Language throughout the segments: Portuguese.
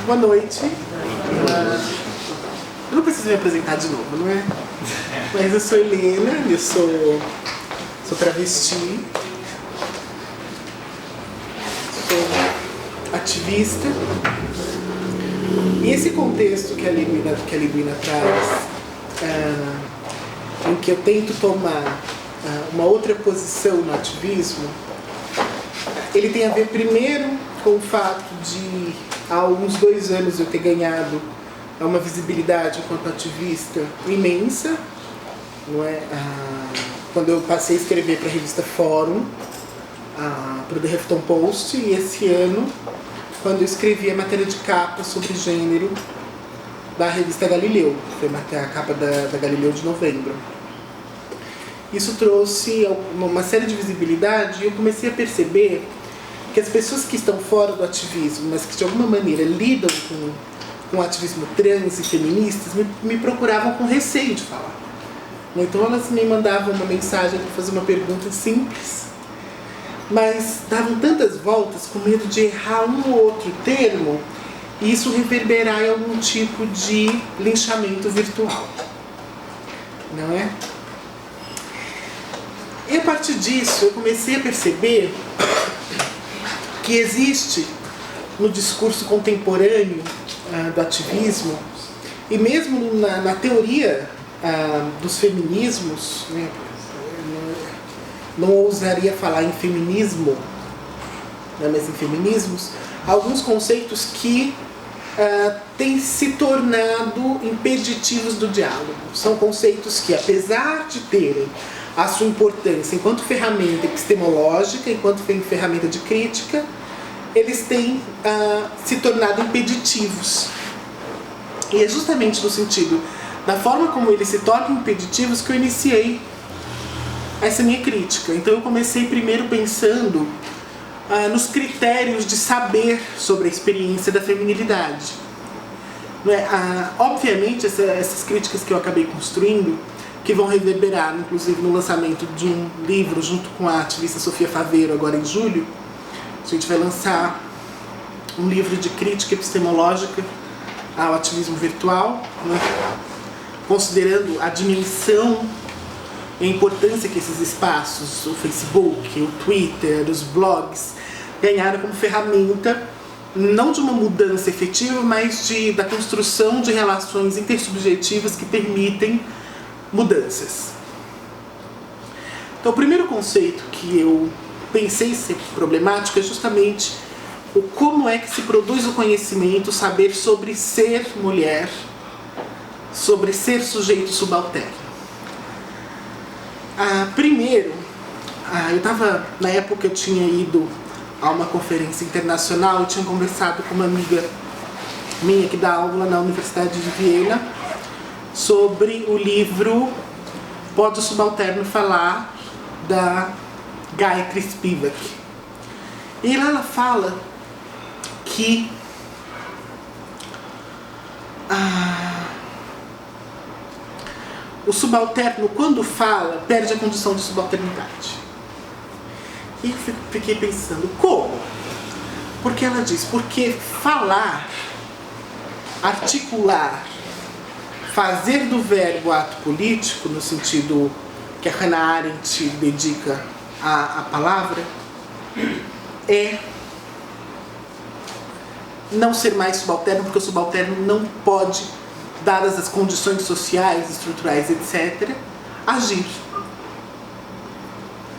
Boa noite. Eu não preciso me apresentar de novo, não é? Mas eu sou Helena, eu sou travesti, sou ativista. E esse contexto que a Lidwina traz, em que eu tento tomar uma outra posição no ativismo, ele tem a ver primeiro com o fato de, há uns 2 anos, eu ter ganhado uma visibilidade enquanto ativista imensa, não é? Quando eu passei a escrever para a revista Fórum, para o The Huffington Post, e esse ano, quando eu escrevi a matéria de capa sobre gênero da revista Galileu, foi a capa da Galileu de novembro. Isso trouxe uma série de visibilidade e eu comecei a perceber que as pessoas que estão fora do ativismo, mas que de alguma maneira lidam com o ativismo trans e feministas, me procuravam com receio de falar. Então elas me mandavam uma mensagem para fazer uma pergunta simples, mas davam tantas voltas com medo de errar um ou outro termo e isso reverberar em algum tipo de linchamento virtual. Não é? E a partir disso eu comecei a perceber que existe no discurso contemporâneo do ativismo, e mesmo na teoria dos feminismos, né, não ousaria falar em feminismo, né, mas em feminismos, alguns conceitos que têm se tornado impeditivos do diálogo. São conceitos que, apesar de terem a sua importância enquanto ferramenta epistemológica, enquanto ferramenta de crítica, eles têm se tornado impeditivos. E é justamente no sentido da forma como eles se tornam impeditivos que eu iniciei essa minha crítica. Então eu comecei primeiro pensando nos critérios de saber sobre a experiência da feminilidade. Não é? Obviamente essas críticas que eu acabei construindo, que vão reverberar, inclusive, no lançamento de um livro junto com a ativista Sofia Faveiro, agora em julho. A gente vai lançar um livro de crítica epistemológica ao ativismo virtual, né? Considerando a dimensão e a importância que esses espaços, o Facebook, o Twitter, os blogs, ganharam como ferramenta, não de uma mudança efetiva, mas da construção de relações intersubjetivas que permitem mudanças. Então, o primeiro conceito que eu pensei ser problemático é justamente o como é que se produz o conhecimento, saber sobre ser mulher, sobre ser sujeito subalterno. Primeiro, na época eu tinha ido a uma conferência internacional e tinha conversado com uma amiga minha que dá aula na Universidade de Viena sobre o livro Pode o Subalterno Falar, da Gayatri Spivak. E lá ela fala que o subalterno, quando fala, perde a condição de subalternidade. E eu fiquei pensando, como? Porque ela diz, porque falar, articular, fazer do verbo ato político, no sentido que a Hannah Arendt dedica à palavra, é não ser mais subalterno, porque o subalterno não pode, dadas as condições sociais, estruturais, etc., agir.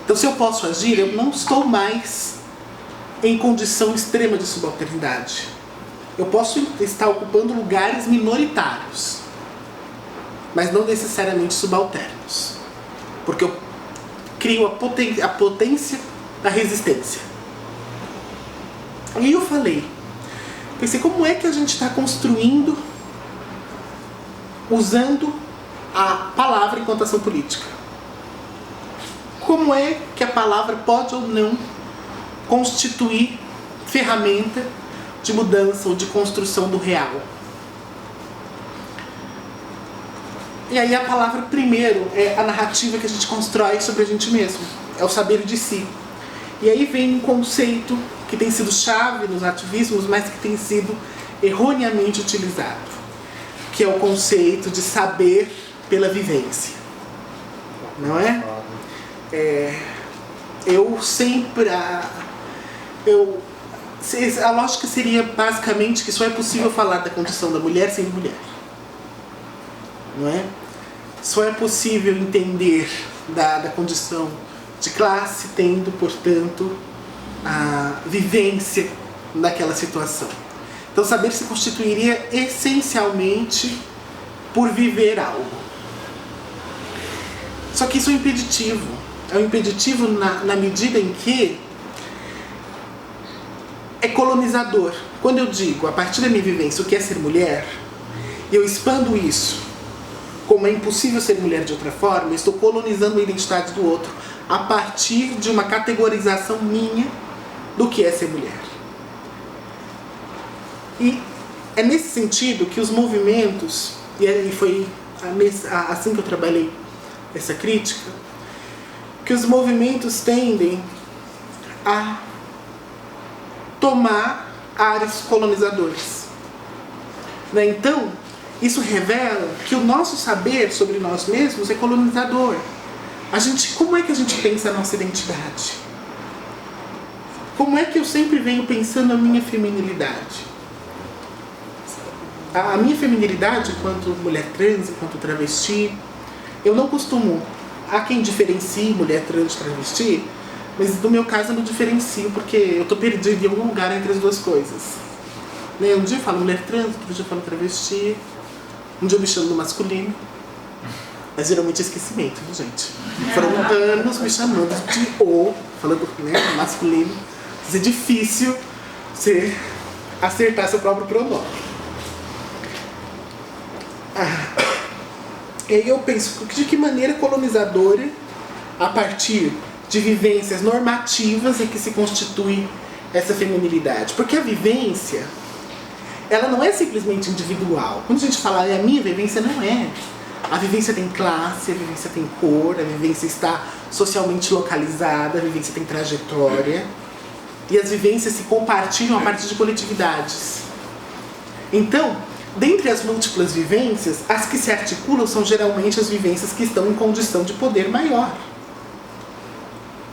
Então, se eu posso agir, eu não estou mais em condição extrema de subalternidade. Eu posso estar ocupando lugares minoritários, mas não necessariamente subalternos, porque eu crio a potência da resistência. E eu pensei, como é que a gente está construindo, usando a palavra enquanto ação política? Como é que a palavra pode ou não constituir ferramenta de mudança ou de construção do real? E aí a palavra, primeiro, é a narrativa que a gente constrói sobre a gente mesmo. É o saber de si. E aí vem um conceito que tem sido chave nos ativismos, mas que tem sido erroneamente utilizado, que é o conceito de saber pela vivência, não é? A lógica seria basicamente que só é possível falar da condição da mulher sendo mulher, não é? Só é possível entender da condição de classe tendo, portanto, a vivência naquela situação. Então, saber se constituiria essencialmente por viver algo. Só que isso é um impeditivo. É um impeditivo na medida em que é colonizador. Quando eu digo, a partir da minha vivência, o que é ser mulher, e eu expando isso como é impossível ser mulher de outra forma, eu estou colonizando a identidade do outro a partir de uma categorização minha do que é ser mulher. E é nesse sentido que os movimentos, e foi assim que eu trabalhei essa crítica, que os movimentos tendem a tomar áreas colonizadoras. Então, isso revela que o nosso saber sobre nós mesmos é colonizador. Como é que a gente pensa a nossa identidade? Como é que eu sempre venho pensando a minha feminilidade? A minha feminilidade enquanto mulher trans, enquanto travesti, eu não costumo... Há quem diferencie mulher trans e travesti, mas no meu caso eu não diferencio porque eu estou perdida em algum lugar entre as duas coisas. Um dia eu falo mulher trans, outro dia eu falo travesti, um dia eu me chamo no masculino, mas geralmente é esquecimento, viu, gente? Foram anos me chamando de falando masculino. É difícil você acertar seu próprio pronome. E aí eu penso, de que maneira colonizadora, a partir de vivências normativas em que se constitui essa feminilidade? Porque a vivência, ela não é simplesmente individual. Quando a gente fala a minha vivência, não é. A vivência tem classe, a vivência tem cor, a vivência está socialmente localizada, a vivência tem trajetória. E as vivências se compartilham a partir de coletividades. Então, dentre as múltiplas vivências, as que se articulam são geralmente as vivências que estão em condição de poder maior.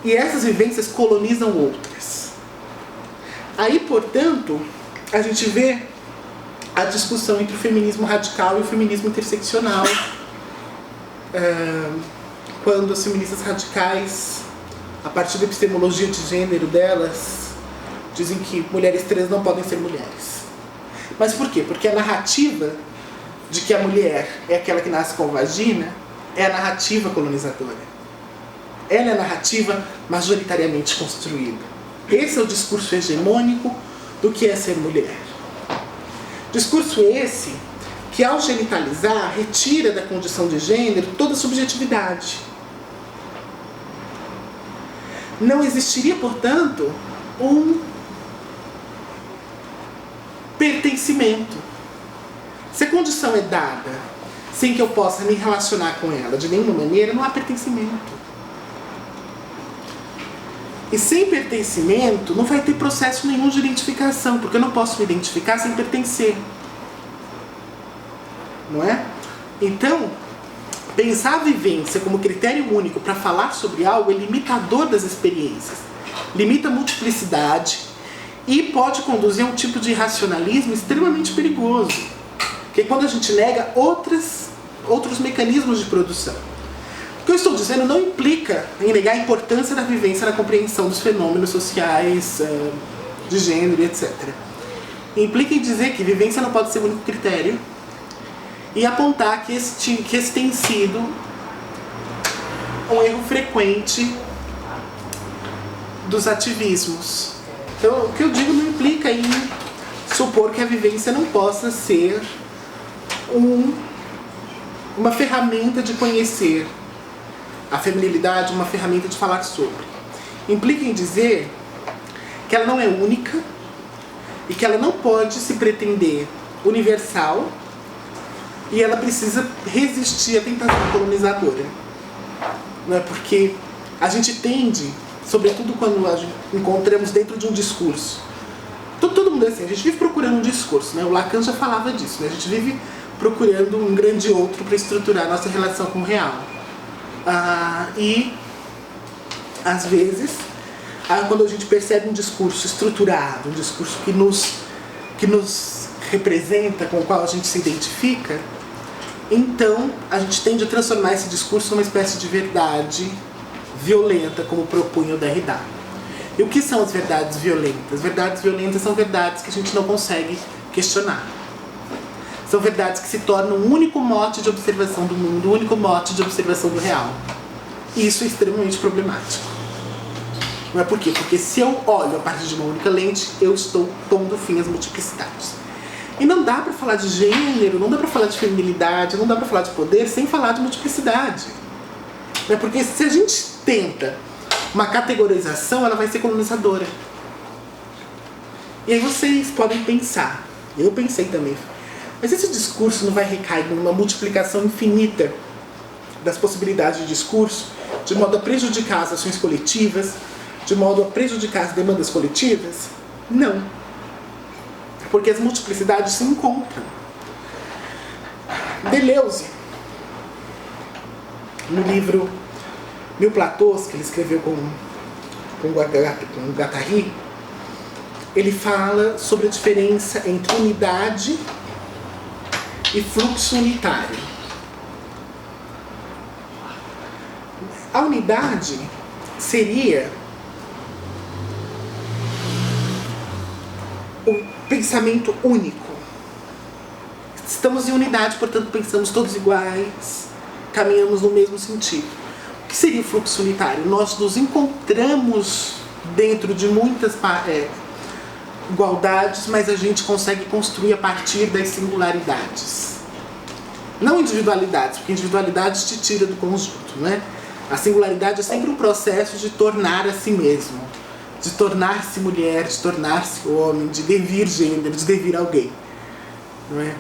E essas vivências colonizam outras. Aí, portanto, a gente vê a discussão entre o feminismo radical e o feminismo interseccional. Quando as feministas radicais, a partir da epistemologia de gênero delas, dizem que mulheres trans não podem ser mulheres. Mas por quê? Porque a narrativa de que a mulher é aquela que nasce com vagina é a narrativa colonizadora. Ela é a narrativa majoritariamente construída. Esse é o discurso hegemônico do que é ser mulher. Discurso esse que, ao genitalizar, retira da condição de gênero toda subjetividade. Não existiria, portanto, um pertencimento. Se a condição é dada sem que eu possa me relacionar com ela de nenhuma maneira, não há pertencimento. E sem pertencimento não vai ter processo nenhum de identificação, porque eu não posso me identificar sem pertencer. Não é? Então, pensar a vivência como critério único para falar sobre algo é limitador das experiências. Limita a multiplicidade e pode conduzir a um tipo de racionalismo extremamente perigoso. Que é quando a gente nega outros mecanismos de produção. O que eu estou dizendo não implica em negar a importância da vivência na compreensão dos fenômenos sociais, de gênero, etc. Implica em dizer que vivência não pode ser o único critério e apontar que esse tem sido um erro frequente dos ativismos. Então, o que eu digo não implica em supor que a vivência não possa ser uma ferramenta de conhecer a feminilidade, uma ferramenta de falar sobre. Implica em dizer que ela não é única e que ela não pode se pretender universal e ela precisa resistir à tentação colonizadora. Não é? Porque a gente tende, sobretudo quando a gente encontramos dentro de um discurso todo mundo é assim, a gente vive procurando um discurso, né? O Lacan já falava disso, né? A gente vive procurando um grande outro para estruturar a nossa relação com o real. E, às vezes, quando a gente percebe um discurso estruturado, um discurso que nos representa, com o qual a gente se identifica, então a gente tende a transformar esse discurso numa espécie de verdade violenta, como propunha o Derrida. E o que são as verdades violentas? Verdades violentas são verdades que a gente não consegue questionar. São verdades que se tornam o único mote de observação do mundo, o único mote de observação do real. E isso é extremamente problemático. Não é por quê? Porque se eu olho a partir de uma única lente, eu estou pondo fim às multiplicidades. E não dá para falar de gênero, não dá para falar de feminilidade, não dá para falar de poder sem falar de multiplicidade. Não é porque se a gente tenta uma categorização, ela vai ser colonizadora. E aí vocês podem pensar, eu pensei também, mas esse discurso não vai recair numa multiplicação infinita das possibilidades de discurso, de modo a prejudicar as ações coletivas, de modo a prejudicar as demandas coletivas? Não. Porque as multiplicidades se encontram. Deleuze, no livro Mil Platôs, que ele escreveu com Guattari, ele fala sobre a diferença entre unidade e fluxo unitário. A unidade seria o pensamento único. Estamos em unidade, portanto pensamos todos iguais, caminhamos no mesmo sentido. O que seria o fluxo unitário? Nós nos encontramos dentro de muitas igualdades, mas a gente consegue construir a partir das singularidades. Não individualidades, porque individualidades te tira do conjunto, né? A singularidade é sempre um processo de tornar a si mesmo, de tornar-se mulher, de tornar-se homem, de devir gênero, de devir alguém, não é?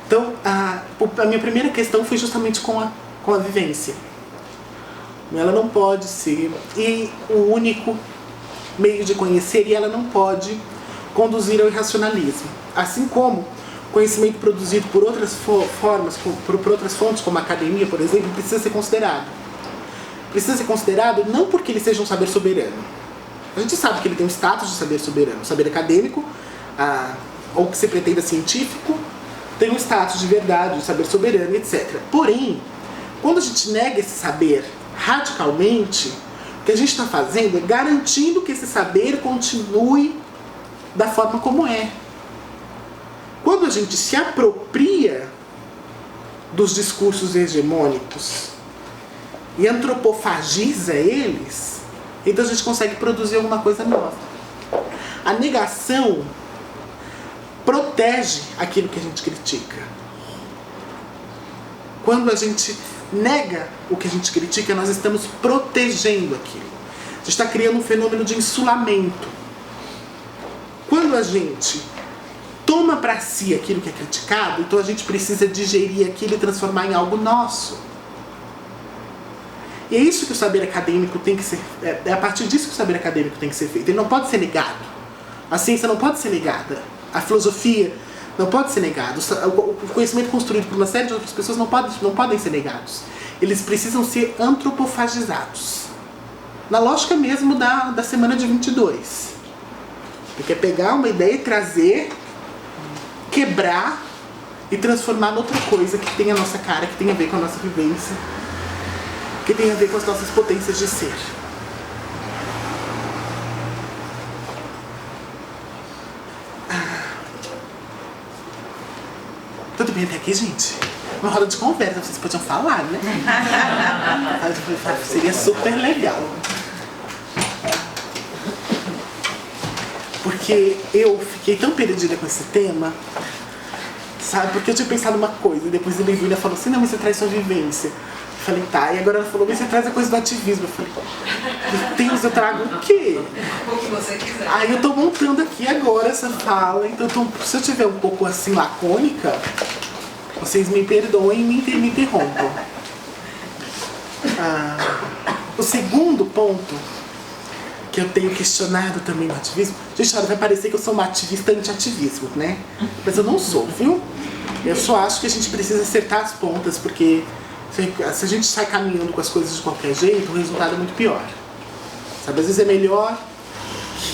Então, a minha primeira questão foi justamente com a vivência. Ela não pode ser o único meio de conhecer, e ela não pode conduzir ao irracionalismo. Assim como conhecimento produzido por outras formas, por outras fontes, como a academia, por exemplo, precisa ser considerado. Precisa ser considerado não porque ele seja um saber soberano. A gente sabe que ele tem um status de saber soberano. O saber acadêmico, ou que se pretenda científico, tem um status de verdade, de saber soberano, etc. Porém, quando a gente nega esse saber radicalmente, o que a gente está fazendo é garantindo que esse saber continue da forma como é. Quando a gente se apropria dos discursos hegemônicos e antropofagiza eles, então a gente consegue produzir alguma coisa nova. A negação protege aquilo que a gente critica. Quando a gente nega o que a gente critica, nós estamos protegendo aquilo. A gente está criando um fenômeno de insulamento. Quando a gente toma para si aquilo que é criticado, então a gente precisa digerir aquilo e transformar em algo nosso. E é isso que o saber acadêmico tem que ser... É a partir disso que o saber acadêmico tem que ser feito. Ele não pode ser negado. A ciência não pode ser negada. A filosofia não pode ser negada. O conhecimento construído por uma série de outras pessoas não podem ser negados. Eles precisam ser antropofagizados. Na lógica mesmo da semana de 22. Porque é pegar uma ideia e trazer, quebrar e transformar em outra coisa que tem a nossa cara, que tem a ver com a nossa vivência, que tem a ver com as nossas potências de ser. Tudo bem até aqui, gente? Uma roda de conversa, vocês podiam falar, né? Seria super legal. Porque eu fiquei tão perdida com esse tema, sabe? Porque eu tinha pensado uma coisa, e depois a Levília falou assim, não, mas você traz sua vivência. Eu falei, tá, e agora ela falou, mas você traz a coisa do ativismo. Eu falei, meu Deus, eu trago o quê? O que você quiser. Aí eu tô montando aqui agora essa fala, então se eu tiver um pouco assim lacônica, vocês me perdoem e me interrompam. O segundo ponto que eu tenho questionado também no ativismo. Gente, olha, vai parecer que eu sou uma ativista anti-ativismo, né? Mas eu não sou, viu? Eu só acho que a gente precisa acertar as pontas, porque se a gente sai caminhando com as coisas de qualquer jeito, o resultado é muito pior. Sabe, às vezes é melhor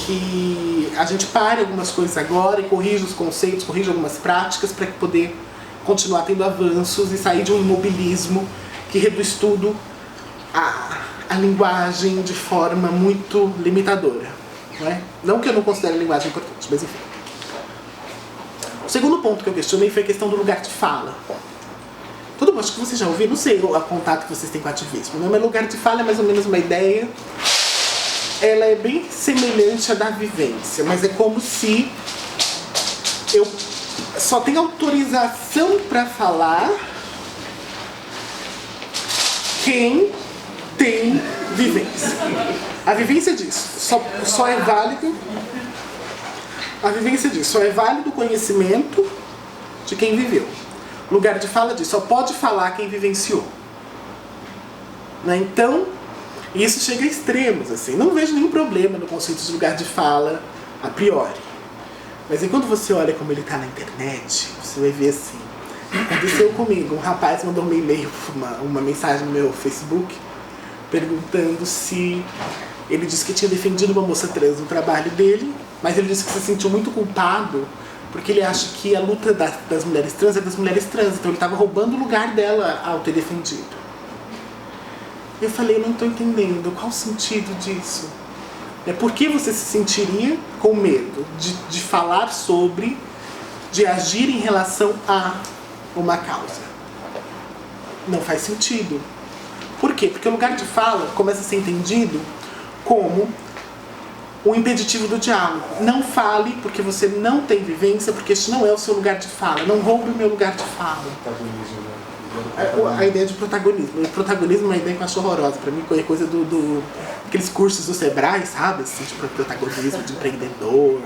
que a gente pare algumas coisas agora e corrija os conceitos, corrija algumas práticas para poder continuar tendo avanços e sair de um imobilismo que reduz tudo a linguagem de forma muito limitadora. Não é? Não que eu não considere a linguagem importante, mas enfim. O segundo ponto que eu questionei foi a questão do lugar de fala. Todo mundo, acho que vocês já ouviram, não sei o contato que vocês têm com o ativismo, né? Mas lugar de fala é mais ou menos uma ideia. Ela é bem semelhante à da vivência, mas é como se eu só tenho autorização para falar quem tem vivência. A vivência diz, só é válido. A vivência diz, só é válido o conhecimento de quem viveu. Lugar de fala diz, só pode falar quem vivenciou. Né? Então, isso chega a extremos, assim. Não vejo nenhum problema no conceito de lugar de fala a priori. Mas aí quando você olha como ele está na internet, você vai ver assim. Aconteceu comigo, um rapaz mandou um e-mail, uma mensagem no meu Facebook, perguntando se ele disse que tinha defendido uma moça trans no trabalho dele, mas ele disse que se sentiu muito culpado porque ele acha que a luta das mulheres trans é das mulheres trans, então ele estava roubando o lugar dela ao ter defendido. Eu falei, não estou entendendo, qual o sentido disso? Por que você se sentiria com medo de falar sobre, de agir em relação a uma causa? Não faz sentido. Por quê? Porque o lugar de fala começa a ser entendido como o impeditivo do diálogo. Não fale porque você não tem vivência, porque este não é o seu lugar de fala. Não roube o meu lugar de fala. A ideia de protagonismo. O protagonismo é uma ideia que eu acho horrorosa. Pra mim é coisa aqueles cursos do Sebrae, sabe? Assim, tipo, protagonismo de empreendedor,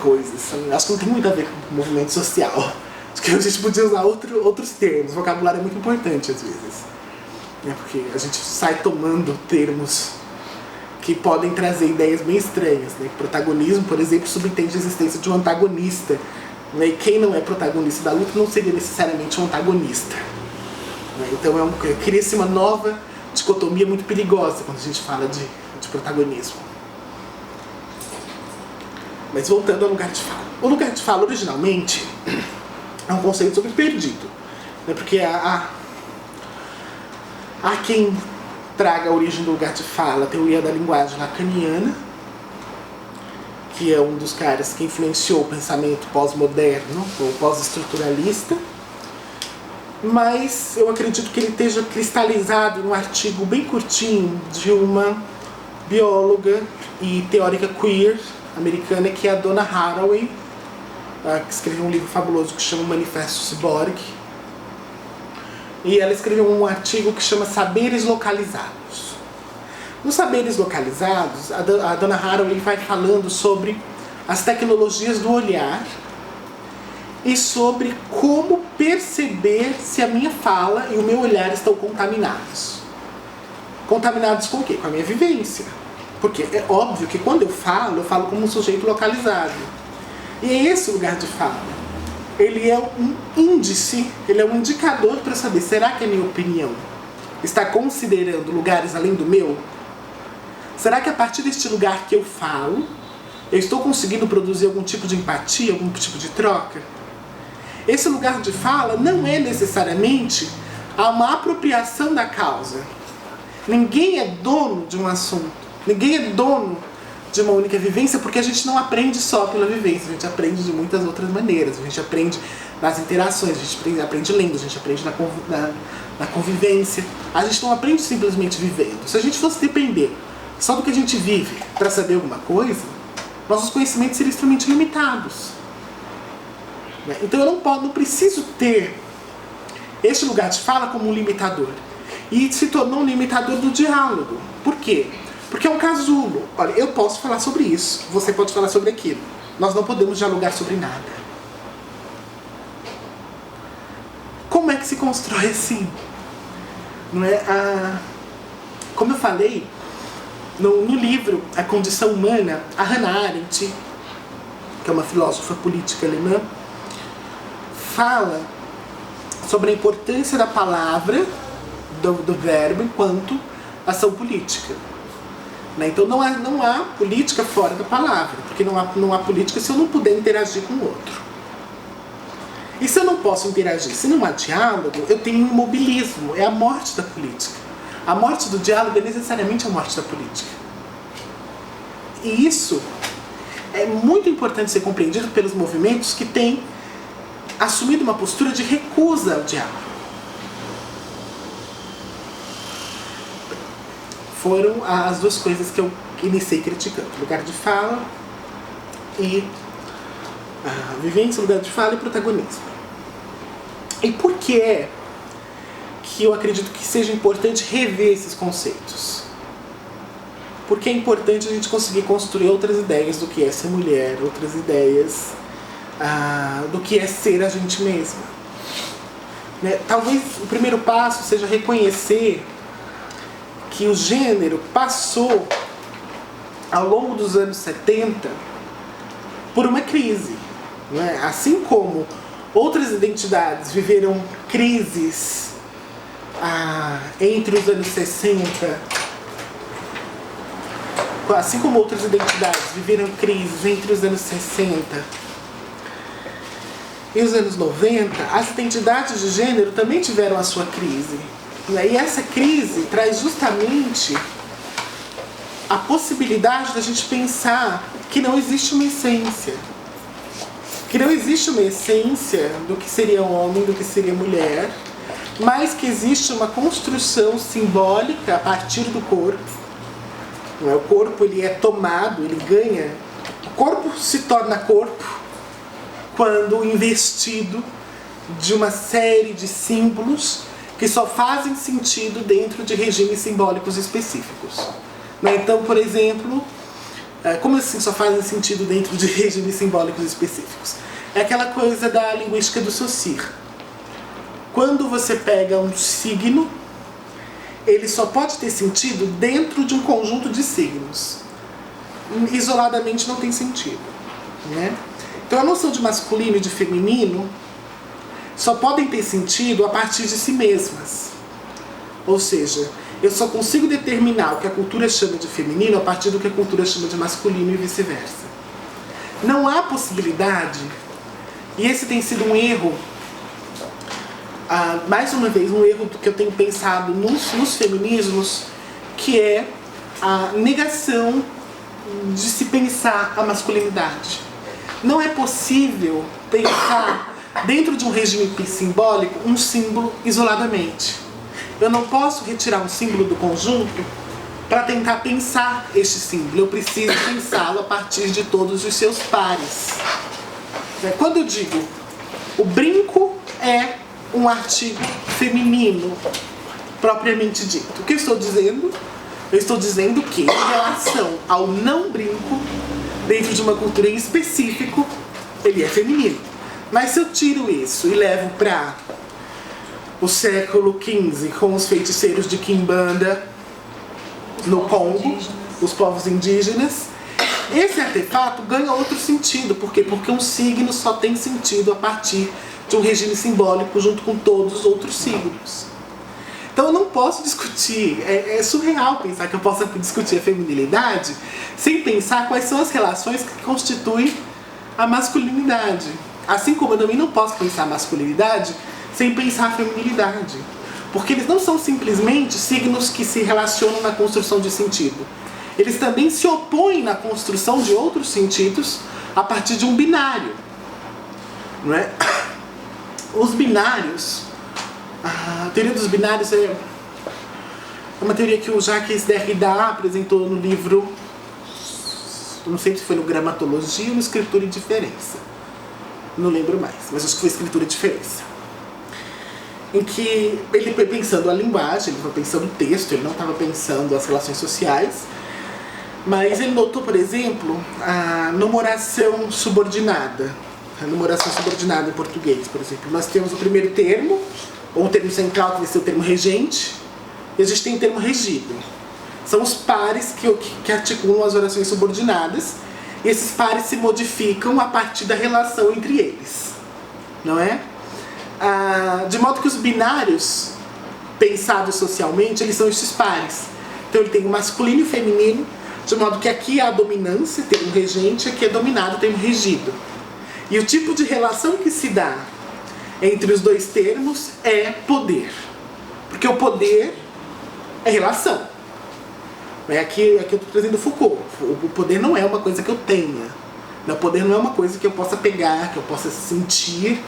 coisa assim. Acho que não tem muito a ver com o movimento social. Acho que a gente podia usar outros termos. O vocabulário é muito importante às vezes. Porque a gente sai tomando termos que podem trazer ideias bem estranhas. Né? Protagonismo, por exemplo, subentende a existência de um antagonista. Né? E quem não é protagonista da luta não seria necessariamente um antagonista. Né? Então cria-se uma nova dicotomia muito perigosa quando a gente fala de protagonismo. Mas voltando ao lugar de fala. O lugar de fala, originalmente, é um conceito sobre perdido. Né? Porque há quem traga a origem do lugar de fala, a teoria da linguagem lacaniana, que é um dos caras que influenciou o pensamento pós-moderno, ou pós-estruturalista, mas eu acredito que ele esteja cristalizado em um artigo bem curtinho de uma bióloga e teórica queer americana, que é a Donna Haraway, que escreveu um livro fabuloso que chama Manifesto Ciborgue. E ela escreveu um artigo que chama Saberes Localizados. Nos Saberes Localizados, a Donna Haraway vai falando sobre as tecnologias do olhar e sobre como perceber se a minha fala e o meu olhar estão contaminados. Contaminados com o quê? Com a minha vivência. Porque é óbvio que quando eu falo como um sujeito localizado. E é esse o lugar de fala. Ele é um índice, ele é um indicador para saber, será que a minha opinião está considerando lugares além do meu? Será que a partir deste lugar que eu falo, eu estou conseguindo produzir algum tipo de empatia, algum tipo de troca? Esse lugar de fala não é necessariamente uma apropriação da causa. Ninguém é dono de um assunto, ninguém é dono de uma única vivência, porque a gente não aprende só pela vivência, a gente aprende de muitas outras maneiras, a gente aprende nas interações, a gente aprende lendo, a gente aprende na convivência, a gente não aprende simplesmente vivendo. Se a gente fosse depender só do que a gente vive para saber alguma coisa, nossos conhecimentos seriam extremamente limitados. Então eu não preciso ter este lugar de fala como um limitador. E se tornou um limitador do diálogo. Por quê? Porque é um casulo. Olha, eu posso falar sobre isso, você pode falar sobre aquilo. Nós não podemos dialogar sobre nada. Como é que se constrói assim? Não é? Como eu falei, No livro A Condição Humana, a Hannah Arendt, que é uma filósofa política alemã, fala sobre a importância da palavra, do verbo, enquanto ação política. Né? Então não há política fora da palavra, porque não há política se eu não puder interagir com o outro. E se eu não posso interagir, se não há diálogo, eu tenho um imobilismo, é a morte da política. A morte do diálogo é necessariamente a morte da política. E isso é muito importante ser compreendido pelos movimentos que têm assumido uma postura de recusa ao diálogo. Foram as duas coisas que eu iniciei criticando: lugar de fala e vivência, lugar de fala e protagonismo. E por que é que eu acredito que seja importante rever esses conceitos? Porque é importante a gente conseguir construir outras ideias do que é ser mulher, outras ideias do que é ser a gente mesma. Né? Talvez o primeiro passo seja reconhecer que o gênero passou, ao longo dos anos 70, por uma crise. Né? Assim como outras identidades viveram crises entre os anos 60, assim como outras identidades viveram crises entre os anos 60 e os anos 90, as identidades de gênero também tiveram a sua crise. E essa crise traz justamente a possibilidade da gente pensar que não existe uma essência. Que não existe uma essência do que seria homem, do que seria mulher, mas que existe uma construção simbólica a partir do corpo. O corpo ele é tomado, ele ganha. O corpo se torna corpo quando investido de uma série de símbolos que só fazem sentido dentro de regimes simbólicos específicos. Então, por exemplo, como assim só fazem sentido dentro de regimes simbólicos específicos? É aquela coisa da linguística do Saussure. Quando você pega um signo, ele só pode ter sentido dentro de um conjunto de signos. Isoladamente não tem sentido. Né? Então a noção de masculino e de feminino só podem ter sentido a partir de si mesmas. Ou seja, eu só consigo determinar o que a cultura chama de feminino a partir do que a cultura chama de masculino e vice-versa. Não há possibilidade, e esse tem sido um erro, mais uma vez, um erro que eu tenho pensado nos feminismos, que é a negação de se pensar a masculinidade. Não é possível pensar dentro de um regime simbólico um símbolo isoladamente. Eu não posso retirar um símbolo do conjunto para tentar pensar este símbolo. Eu preciso pensá-lo a partir de todos os seus pares. Quando eu digo o brinco é um artigo feminino propriamente dito, o que eu estou dizendo? Eu estou dizendo que, em relação ao não brinco, dentro de uma cultura em específico, ele é feminino. Mas se eu tiro isso e levo para o século XV, com os feiticeiros de Quimbanda no Congo, os povos indígenas, esse artefato ganha outro sentido. Por quê? Porque um signo só tem sentido a partir de um regime simbólico junto com todos os outros signos. Então eu não posso discutir, é surreal pensar que eu possa discutir a feminilidade sem pensar quais são as relações que constituem a masculinidade. Assim como eu também não posso pensar a masculinidade sem pensar a feminilidade. Porque eles não são simplesmente signos que se relacionam na construção de sentido. Eles também se opõem na construção de outros sentidos a partir de um binário. Não é? Os binários, a teoria dos binários é uma teoria que o Jacques Derrida apresentou no livro, não sei se foi no Gramatologia ou no Escritura e Diferença. Não lembro mais, mas acho que foi Escritura e Diferença. Em que ele foi pensando a linguagem, ele foi pensando o texto, ele não estava pensando as relações sociais, mas ele notou, por exemplo, a numeração subordinada. A numeração subordinada em português, por exemplo. Nós temos o primeiro termo, ou o termo central, que vai ser o termo regente, e a gente tem o termo regido. São os pares que articulam as orações subordinadas, e esses pares se modificam a partir da relação entre eles, não é? De modo que os binários, pensados socialmente, eles são esses pares. Então ele tem o masculino e o feminino, de modo que aqui há a dominância, tem um regente, aqui é dominado, tem um regido. E o tipo de relação que se dá entre os dois termos é poder. Porque o poder é relação. Aqui eu estou trazendo Foucault. O poder não é uma coisa que eu tenha. O poder não é uma coisa que eu possa pegar, que eu possa sentir.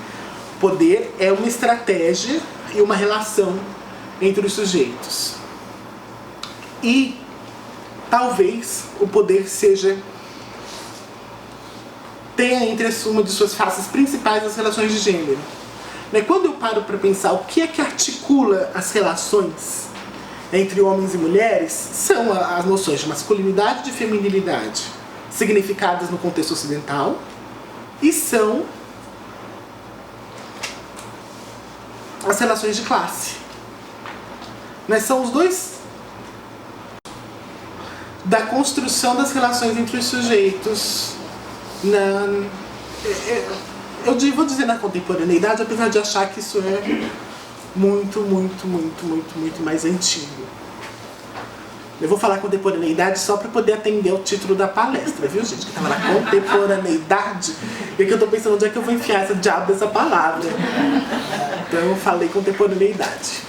O poder é uma estratégia e uma relação entre os sujeitos. E talvez o poder tenha entre uma de suas faces principais as relações de gênero. Quando eu paro para pensar o que é que articula as relações entre homens e mulheres, são as noções de masculinidade e de feminilidade, significadas no contexto ocidental, e são as relações de classe. São os dois da construção das relações entre os sujeitos vou dizer na contemporaneidade, apesar de achar que isso é muito mais antigo. Eu vou falar contemporaneidade só para poder atender o título da palestra, viu, gente? Que estava na contemporaneidade, e que eu estou pensando onde é que eu vou enfiar essa diabo dessa palavra. Então eu falei contemporaneidade.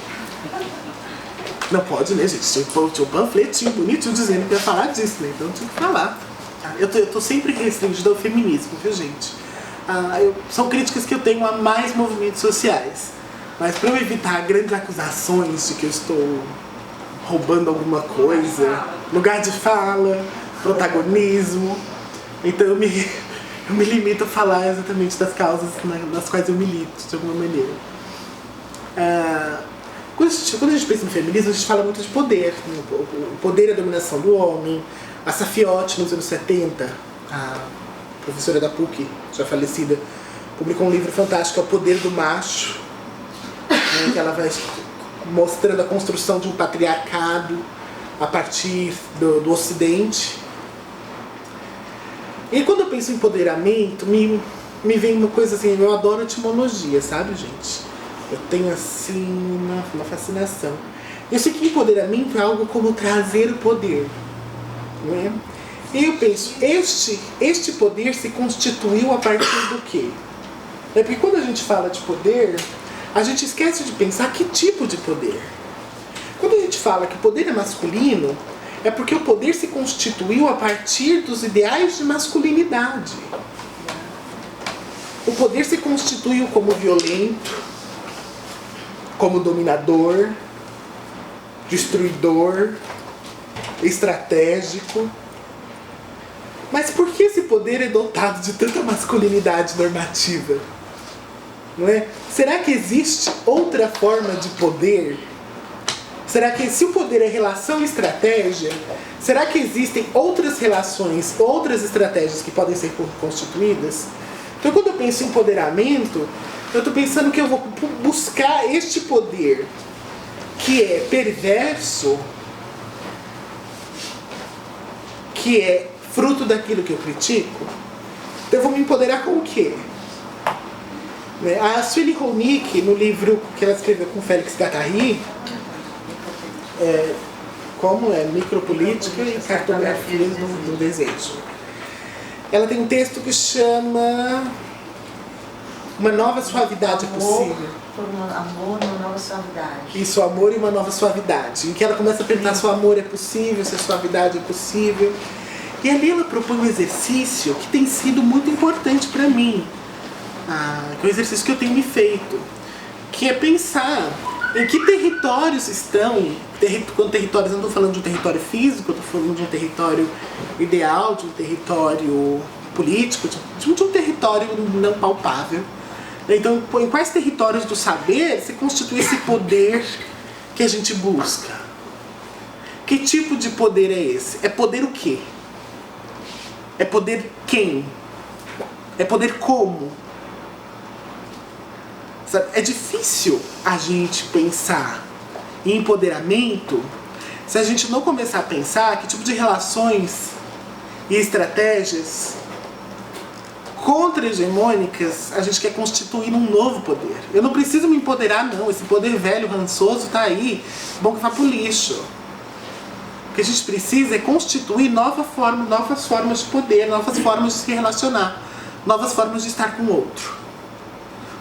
Não pode, né, gente? Tinha um panfletinho bonitinho dizendo que ia falar disso, né? Então eu tinha que falar. Eu tô sempre restringida ao feminismo, viu, gente? São críticas que eu tenho a mais movimentos sociais. Mas para eu evitar grandes acusações de que eu estou roubando alguma coisa, lugar de fala, protagonismo, então eu me limito a falar exatamente das causas nas quais eu milito, de alguma maneira. Quando a gente pensa no feminismo, a gente fala muito de poder. O poder e a dominação do homem. A Safiotti, nos anos 70, a professora da PUC, já falecida, publicou um livro fantástico, é O Poder do Macho, que ela vai mostrando a construção de um patriarcado a partir do Ocidente. E quando eu penso em empoderamento, me vem uma coisa assim, eu adoro etimologia, sabe, gente? Eu tenho assim uma fascinação. Eu sei que empoderamento é algo como trazer o poder, não é? E eu penso, este poder se constituiu a partir do quê? Porque quando a gente fala de poder, a gente esquece de pensar que tipo de poder. Quando a gente fala que o poder é masculino, é porque o poder se constituiu a partir dos ideais de masculinidade. O poder se constituiu como violento, como dominador, destruidor, estratégico. Mas por que esse poder é dotado de tanta masculinidade normativa? Não é? Será que existe outra forma de poder? Será que, se o poder é relação e estratégia, será que existem outras relações, outras estratégias que podem ser constituídas? Então, quando eu penso em empoderamento, eu estou pensando que eu vou buscar este poder que é perverso, que é fruto daquilo que eu critico. Então eu vou me empoderar com o quê? A Sueli Ronick, no livro que ela escreveu com Félix Guattari, como é Micropolítica e Cartografias do Desejo, ela tem um texto que chama Uma Nova Suavidade é Possível. Amor e uma nova suavidade. Isso, amor e uma nova suavidade. Em que ela começa a perguntar se o amor é possível, se a suavidade é possível. E ali ela propõe um exercício que tem sido muito importante para mim. Que é um exercício que eu tenho me feito. Que é pensar em que territórios estão. Quando territórios, eu não estou falando de um território físico, eu estou falando de um território ideal, de um território político, de um território não palpável. Então, em quais territórios do saber se constitui esse poder que a gente busca? Que tipo de poder é esse? É poder o quê? É poder quem? É poder como? Sabe? É difícil a gente pensar em empoderamento se a gente não começar a pensar que tipo de relações e estratégias contra-hegemônicas a gente quer constituir num novo poder. Eu não preciso me empoderar, não. Esse poder velho, rançoso, tá aí. Bom que vá pro lixo. O que a gente precisa é constituir novas formas de poder, novas formas de se relacionar, novas formas de estar com o outro.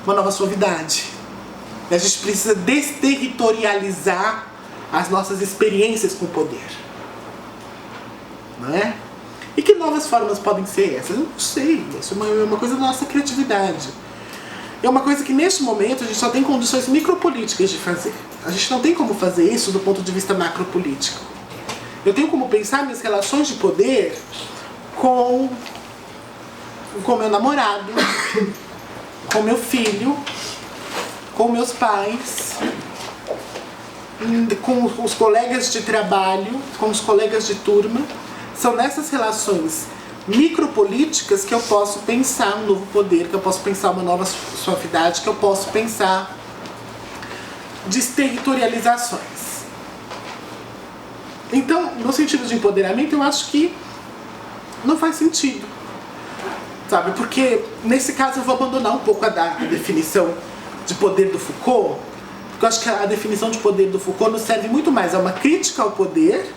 Uma nova suavidade. E a gente precisa desterritorializar as nossas experiências com o poder. Não é? E que novas formas podem ser essas? Eu não sei. Isso é uma coisa da nossa criatividade. É uma coisa que neste momento a gente só tem condições micropolíticas de fazer. A gente não tem como fazer isso do ponto de vista macropolítico. Eu tenho como pensar minhas relações de poder com meu namorado, com meu filho, com meus pais, com os colegas de trabalho, com os colegas de turma. São nessas relações micropolíticas que eu posso pensar um novo poder, que eu posso pensar uma nova suavidade, que eu posso pensar desterritorializações. Então, no sentido de empoderamento, eu acho que não faz sentido, sabe? Porque, nesse caso, eu vou abandonar um pouco a definição de poder do Foucault, porque eu acho que a definição de poder do Foucault nos serve muito mais a uma crítica ao poder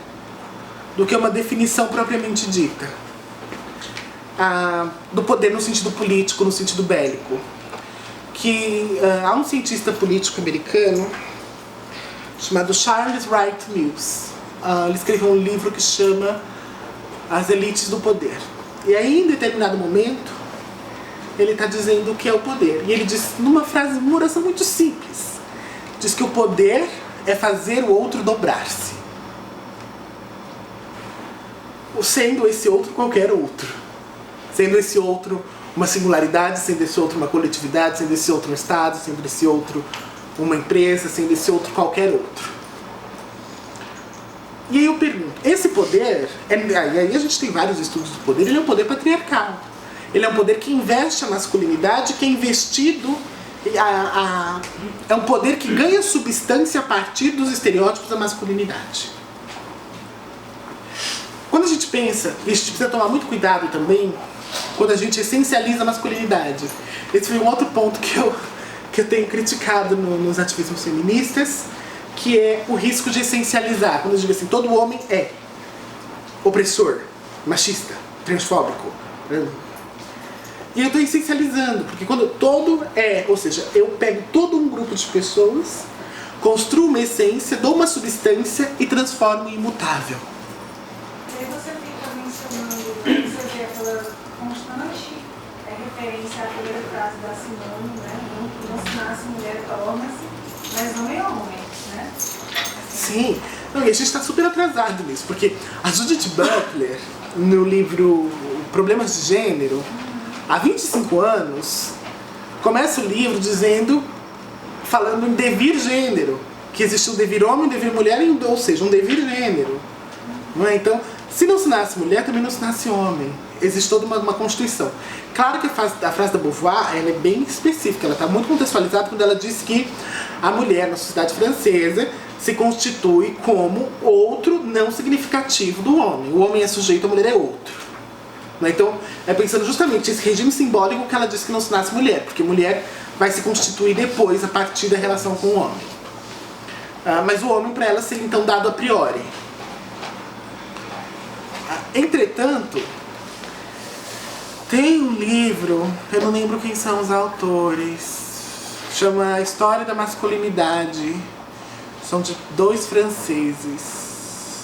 do que uma definição propriamente dita. Do poder no sentido político, no sentido bélico. Há um cientista político americano chamado Charles Wright Mills. Ele escreveu um livro que chama As Elites do Poder. E aí, em determinado momento, ele está dizendo o que é o poder. E ele diz, numa frase, uma oração muito simples, diz que o poder é fazer o outro dobrar-se. Sendo esse outro qualquer outro. Sendo esse outro uma singularidade, sendo esse outro uma coletividade, sendo esse outro um estado, sendo esse outro uma empresa, sendo esse outro qualquer outro. E aí eu pergunto, esse poder, e aí a gente tem vários estudos do poder, ele é um poder patriarcal. Ele é um poder que investe a masculinidade, que é investido, é um poder que ganha substância a partir dos estereótipos da masculinidade. Quando a gente pensa, e a gente precisa tomar muito cuidado também, quando a gente essencializa a masculinidade. Esse foi um outro ponto que eu tenho criticado nos ativismos feministas, que é o risco de essencializar. Quando eu digo assim, todo homem é opressor, machista, transfóbico. E eu estou essencializando, porque quando todo é, ou seja, eu pego todo um grupo de pessoas, construo uma essência, dou uma substância e transformo em imutável. E aí você fica mencionando, você vê aquela constante referência à primeira frase da Simone, né? Não se nasce mulher, torna-se, mas não é homem, né? Sim, não, e a gente está super atrasado nisso, porque a Judith Butler, no livro Problemas de Gênero, há 25 anos, começa o livro falando em devir gênero, que existe um devir homem, um devir mulher, ou seja, um devir gênero. Não é? Então, se não se nasce mulher, também não se nasce homem. Existe toda uma constituição. Claro que a frase da Beauvoir ela é bem específica, ela está muito contextualizada quando ela diz que a mulher na sociedade francesa se constitui como outro não significativo do homem. O homem é sujeito, a mulher é outro. Então, é pensando justamente esse regime simbólico que ela diz que não se nasce mulher, porque mulher vai se constituir depois a partir da relação com o homem. Mas o homem para ela seria então dado a priori. Entretanto, tem um livro, eu não lembro quem são os autores, chama A História da Masculinidade. São de 2 franceses.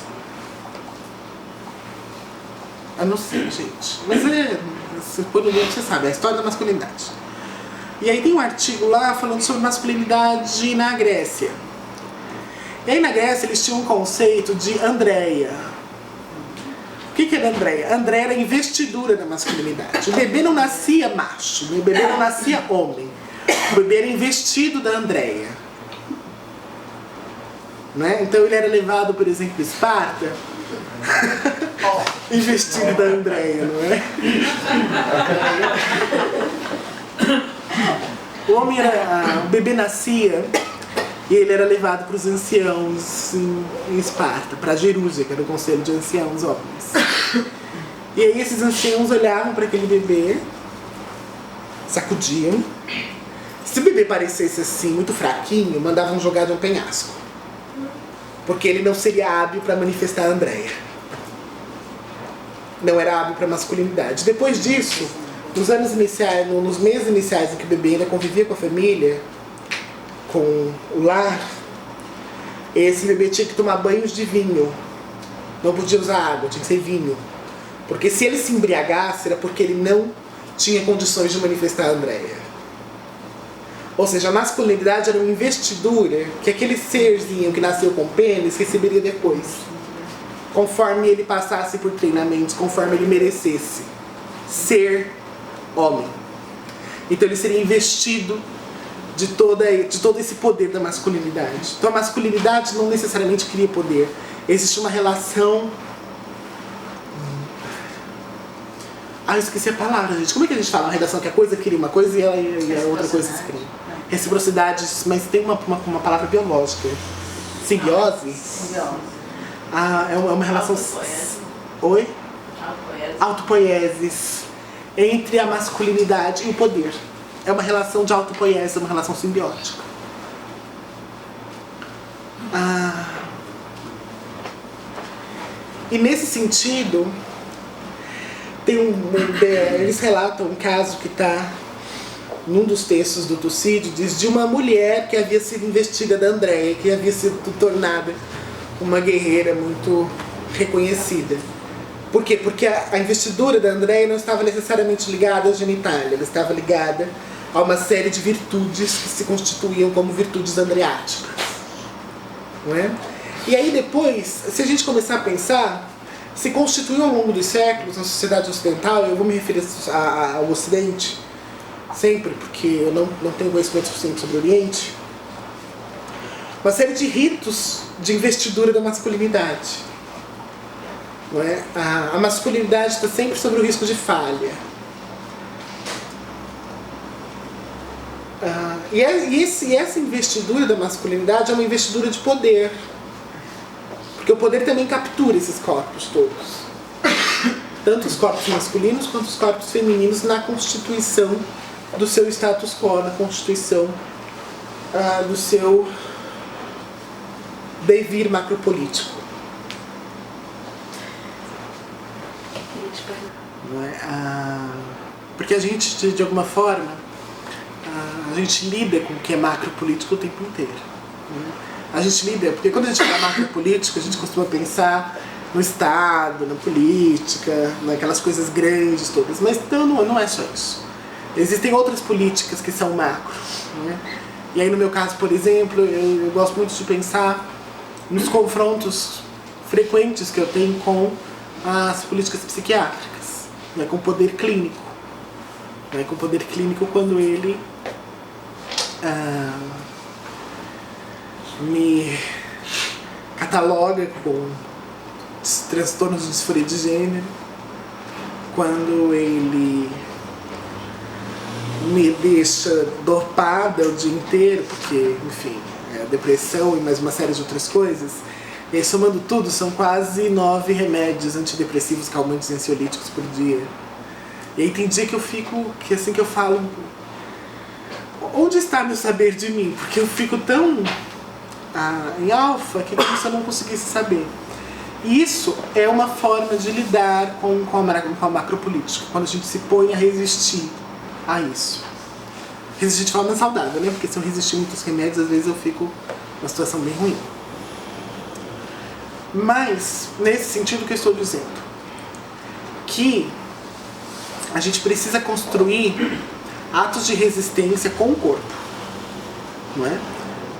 Eu não sei, gente. Mas se for no livro, você sabe, é a história da masculinidade. E aí tem um artigo lá falando sobre masculinidade na Grécia. E aí na Grécia eles tinham um conceito de Andreia. O que era Andreia? Andreia era a investidura da masculinidade. O bebê não nascia macho, o bebê não nascia homem. O bebê era investido da Andreia. Né? Então ele era levado, por exemplo, para Esparta, investido da Andreia, não é? O bebê nascia E ele era levado para os anciãos em Esparta, para Jerúsia, que era o conselho de anciãos homens. E aí esses anciãos olhavam para aquele bebê, sacudiam. Se o bebê parecesse assim, muito fraquinho, mandavam jogar de um penhasco. Porque ele não seria hábil para manifestar a Andréia. Não era hábil para masculinidade. Depois disso, nos anos iniciais, nos meses iniciais em que o bebê ainda convivia com a família, com o lar, esse bebê tinha que tomar banhos de vinho. Não podia usar água, tinha que ser vinho. Porque se ele se embriagasse, era porque ele não tinha condições de manifestar a Andréia. Ou seja, a masculinidade era uma investidura que aquele serzinho que nasceu com pênis receberia depois. Conforme ele passasse por treinamentos, conforme ele merecesse ser homem. Então ele seria investido de todo esse poder da masculinidade. Então a masculinidade não necessariamente cria poder. Existe uma relação... eu esqueci a palavra, gente. Como é que a gente fala? Uma relação que a coisa cria uma coisa e a outra coisa se cria. Reciprocidade, mas tem uma palavra biológica. Simbiose? Simbiose. É uma relação... Oi? Autopoiesis. Entre a masculinidade e o poder. É uma relação de autopoiese, uma relação simbiótica. E nesse sentido, eles relatam um caso que está num dos textos do Tucídides, de uma mulher que havia sido investida da Andréia, que havia sido tornada uma guerreira muito reconhecida. Por quê? Porque a investidura da Andréia não estava necessariamente ligada à genitália, ela estava ligada a uma série de virtudes que se constituíam como virtudes andreáticas. Não é? E aí depois, se a gente começar a pensar, se constituiu ao longo dos séculos na sociedade ocidental, eu vou me referir ao Ocidente, sempre, porque eu não tenho conhecimento suficiente sobre o Oriente, uma série de ritos de investidura da masculinidade. Não é? A masculinidade está sempre sob o risco de falha. E essa investidura da masculinidade é uma investidura de poder. Porque o poder também captura esses corpos todos. Tanto os corpos masculinos quanto os corpos femininos na constituição do seu status quo, na constituição do seu devir macropolítico. Não é? Porque a gente, de alguma forma, a gente lida com o que é macropolítico o tempo inteiro. Né? A gente lida, porque quando a gente fala macropolítico, a gente costuma pensar no Estado, na política, naquelas coisas grandes todas, mas então não é só isso. Existem outras políticas que são macro. Né? E aí no meu caso, por exemplo, eu gosto muito de pensar nos confrontos frequentes que eu tenho com as políticas psiquiátricas, né? Com o poder clínico. Né? Com o poder clínico quando ele me cataloga com transtornos de disforia de gênero, quando ele me deixa dopada o dia inteiro, porque, enfim, depressão e mais uma série de outras coisas. E aí, somando tudo, são quase 9 remédios antidepressivos, calmantes e ansiolíticos por dia. E aí tem dia que eu fico, que assim que eu falo, onde está meu saber de mim? Porque eu fico tão em alfa que é como se eu não conseguisse saber. E isso é uma forma de lidar com a macropolítica, quando a gente se põe a resistir a isso. Resistir de forma saudável, né? Porque se eu resistir muitos remédios, às vezes eu fico numa situação bem ruim. Mas, nesse sentido que eu estou dizendo, que a gente precisa construir atos de resistência com o corpo, não é?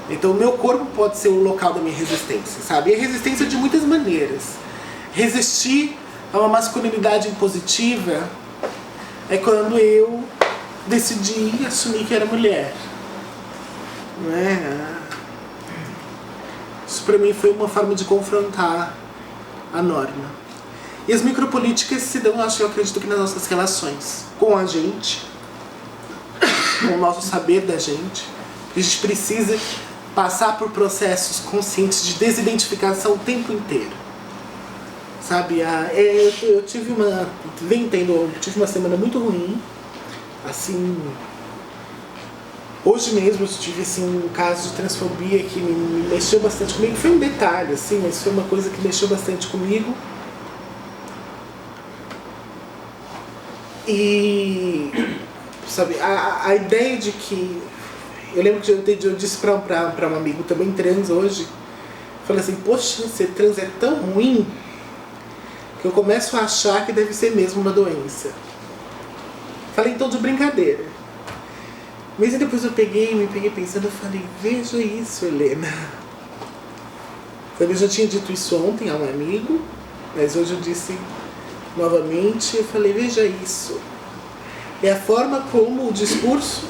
Então o meu corpo pode ser o local da minha resistência, sabe? E a resistência de muitas maneiras. Resistir a uma masculinidade impositiva é quando eu decidi assumir que era mulher. Não é? Isso para mim foi uma forma de confrontar a norma. E as micropolíticas se dão, eu acredito que nas nossas relações com a gente, com o nosso saber da gente. A gente precisa passar por processos conscientes de desidentificação o tempo inteiro. Sabe, eu tive uma semana muito ruim, assim. Hoje mesmo eu tive assim, um caso de transfobia que me mexeu bastante comigo. Foi um detalhe, assim, mas foi uma coisa que mexeu bastante comigo. E, sabe, a ideia de que... Eu lembro que eu disse pra um amigo também trans hoje, falei assim, poxa, ser trans é tão ruim que eu começo a achar que deve ser mesmo uma doença. Falei então de brincadeira. Mas aí depois me peguei pensando, eu falei, veja isso, Helena. Eu já tinha dito isso ontem a um amigo, mas hoje eu disse novamente, eu falei, veja isso. É a forma como o discurso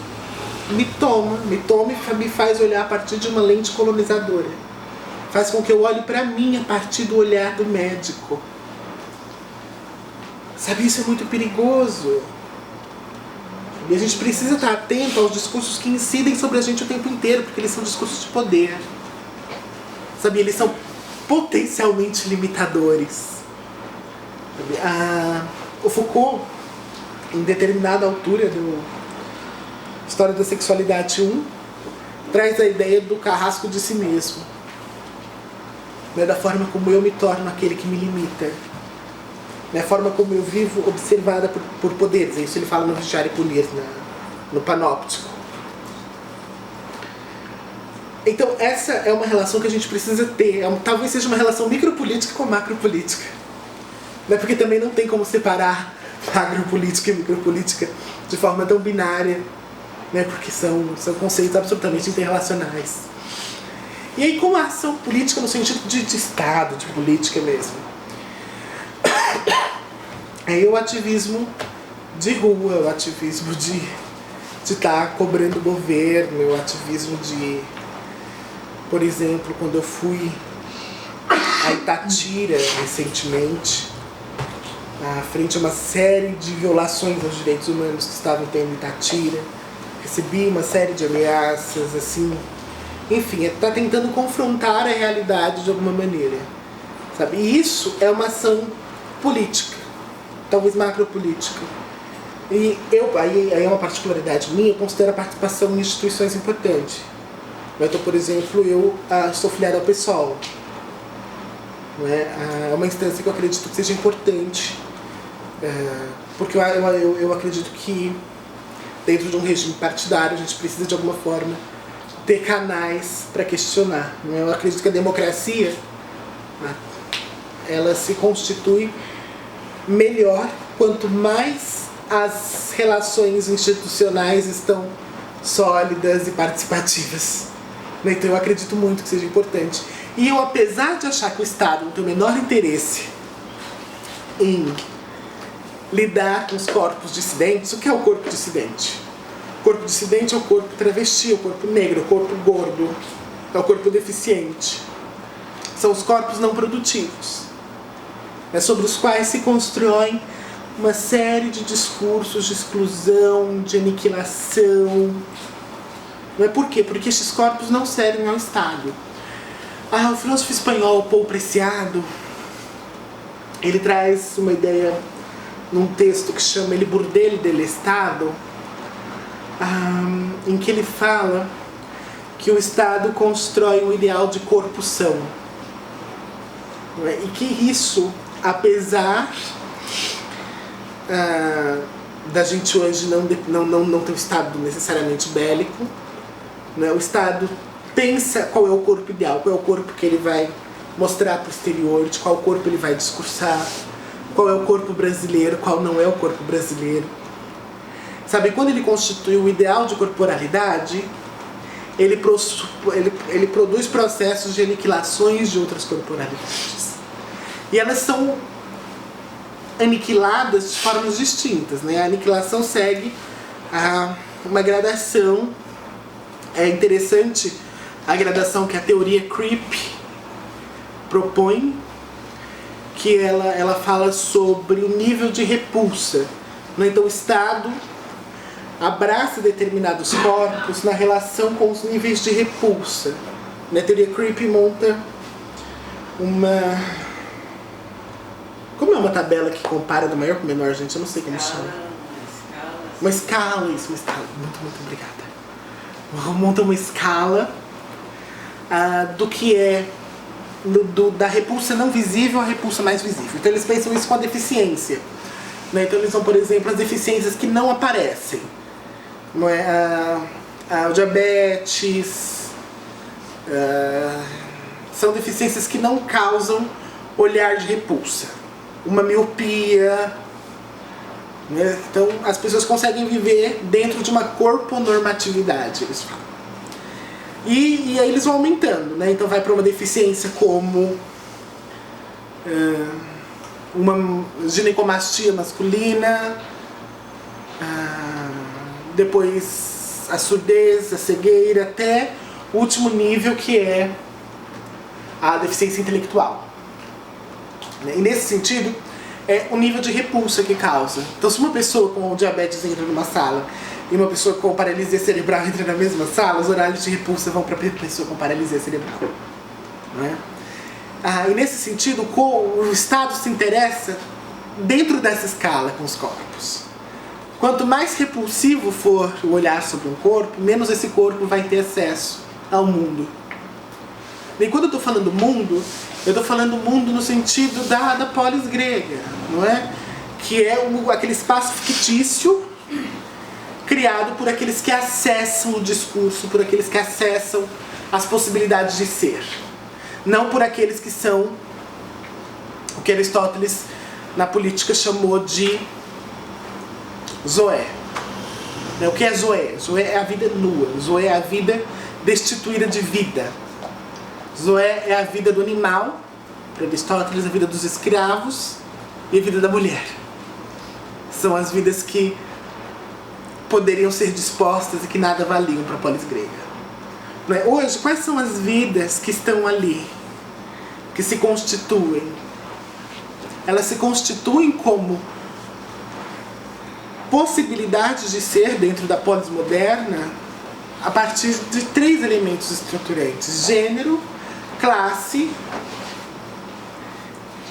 me toma e me faz olhar a partir de uma lente colonizadora. Faz com que eu olhe para mim a partir do olhar do médico. Sabe, isso é muito perigoso. E a gente precisa estar atento aos discursos que incidem sobre a gente o tempo inteiro, porque eles são discursos de poder. Sabe, eles são potencialmente limitadores. O Foucault, em determinada altura do História da Sexualidade 1, traz a ideia do carrasco de si mesmo. Da forma como eu me torno aquele que me limita. A forma como eu vivo observada por poderes. Isso ele fala no Vigiar e Punir, no Panóptico. Então essa é uma relação que a gente precisa ter. Talvez seja uma relação micropolítica com macropolítica. Porque também não tem como separar agropolítica e micropolítica de forma tão binária. Porque são conceitos absolutamente interrelacionais. E aí com a ação política no sentido de Estado, de política mesmo. Aí o ativismo de rua, o ativismo de estar cobrando o governo, o ativismo de, por exemplo, quando eu fui a Itatira recentemente, à frente a uma série de violações aos direitos humanos que estavam tendo em Itatira, recebi uma série de ameaças, assim, enfim, está tentando confrontar a realidade de alguma maneira, sabe? E isso é uma ação política, talvez macropolítica. E aí é uma particularidade minha, eu considero a participação em instituições importante. Então, por exemplo, eu sou filiado ao PSOL. É uma instância que eu acredito que seja importante, porque eu acredito que dentro de um regime partidário a gente precisa de alguma forma ter canais para questionar. Eu acredito que a democracia ela se constitui melhor quanto mais as relações institucionais estão sólidas e participativas. Então eu acredito muito que seja importante. E eu, apesar de achar que o Estado não tem o menor interesse em lidar com os corpos dissidentes, o que é o corpo dissidente? O corpo dissidente é o corpo travesti, é o corpo negro, é o corpo gordo, é o corpo deficiente. São os corpos não produtivos, sobre os quais se constroem uma série de discursos de exclusão, de aniquilação. Por quê? Porque esses corpos não servem ao Estado. O filósofo espanhol Paul Preciado, ele traz uma ideia num texto que chama El Burdel del Estado, em que ele fala que o Estado constrói um ideal de corpo são. E que isso, apesar da gente hoje não ter um Estado necessariamente bélico, o Estado pensa qual é o corpo ideal, qual é o corpo que ele vai mostrar para o exterior, de qual corpo ele vai discursar, qual é o corpo brasileiro, qual não é o corpo brasileiro. Sabe, quando ele constitui o ideal de corporalidade, ele produz processos de aniquilações de outras corporalidades. E elas são aniquiladas de formas distintas. A aniquilação segue uma gradação. É interessante a gradação que a teoria Creep propõe, que ela fala sobre o nível de repulsa. Então o Estado abraça determinados corpos na relação com os níveis de repulsa. A teoria Creepy monta uma... Como é uma tabela que compara do maior para o menor, gente? Eu não sei como chama. Uma escala, isso, uma escala. Muito obrigada. Monta uma escala do que é da repulsa não visível à repulsa mais visível. Então eles pensam isso com a deficiência. Né? Então eles são, por exemplo, as deficiências que não aparecem. Não é? O diabetes... são deficiências que não causam olhar de repulsa. Uma miopia, né? Então as pessoas conseguem viver dentro de uma corponormatividade, eles falam. E aí eles vão aumentando, né? Então vai para uma deficiência como uma ginecomastia masculina, depois a surdez, a cegueira, até o último nível, que é a deficiência intelectual. E nesse sentido, é o nível de repulsa que causa. Então, se uma pessoa com diabetes entra numa sala e uma pessoa com paralisia cerebral entra na mesma sala, os horários de repulsa vão para a pessoa com paralisia cerebral. Não é? E nesse sentido, o Estado se interessa dentro dessa escala com os corpos. Quanto mais repulsivo for o olhar sobre um corpo, menos esse corpo vai ter acesso ao mundo. E quando eu estou falando mundo, eu estou falando mundo no sentido da polis grega, não é? Que é aquele espaço fictício criado por aqueles que acessam o discurso, por aqueles que acessam as possibilidades de ser. Não por aqueles que são o que Aristóteles na política chamou de zoé. O que é zoé? Zoé é a vida nua, zoé é a vida destituída de vida. Zoé é a vida do animal, para Aristóteles, a vida dos escravos e a vida da mulher. São as vidas que poderiam ser dispostas e que nada valiam para a polis grega. Hoje, quais são as vidas que estão ali, que se constituem? Elas se constituem como possibilidades de ser dentro da polis moderna a partir de 3 elementos estruturantes: gênero, classe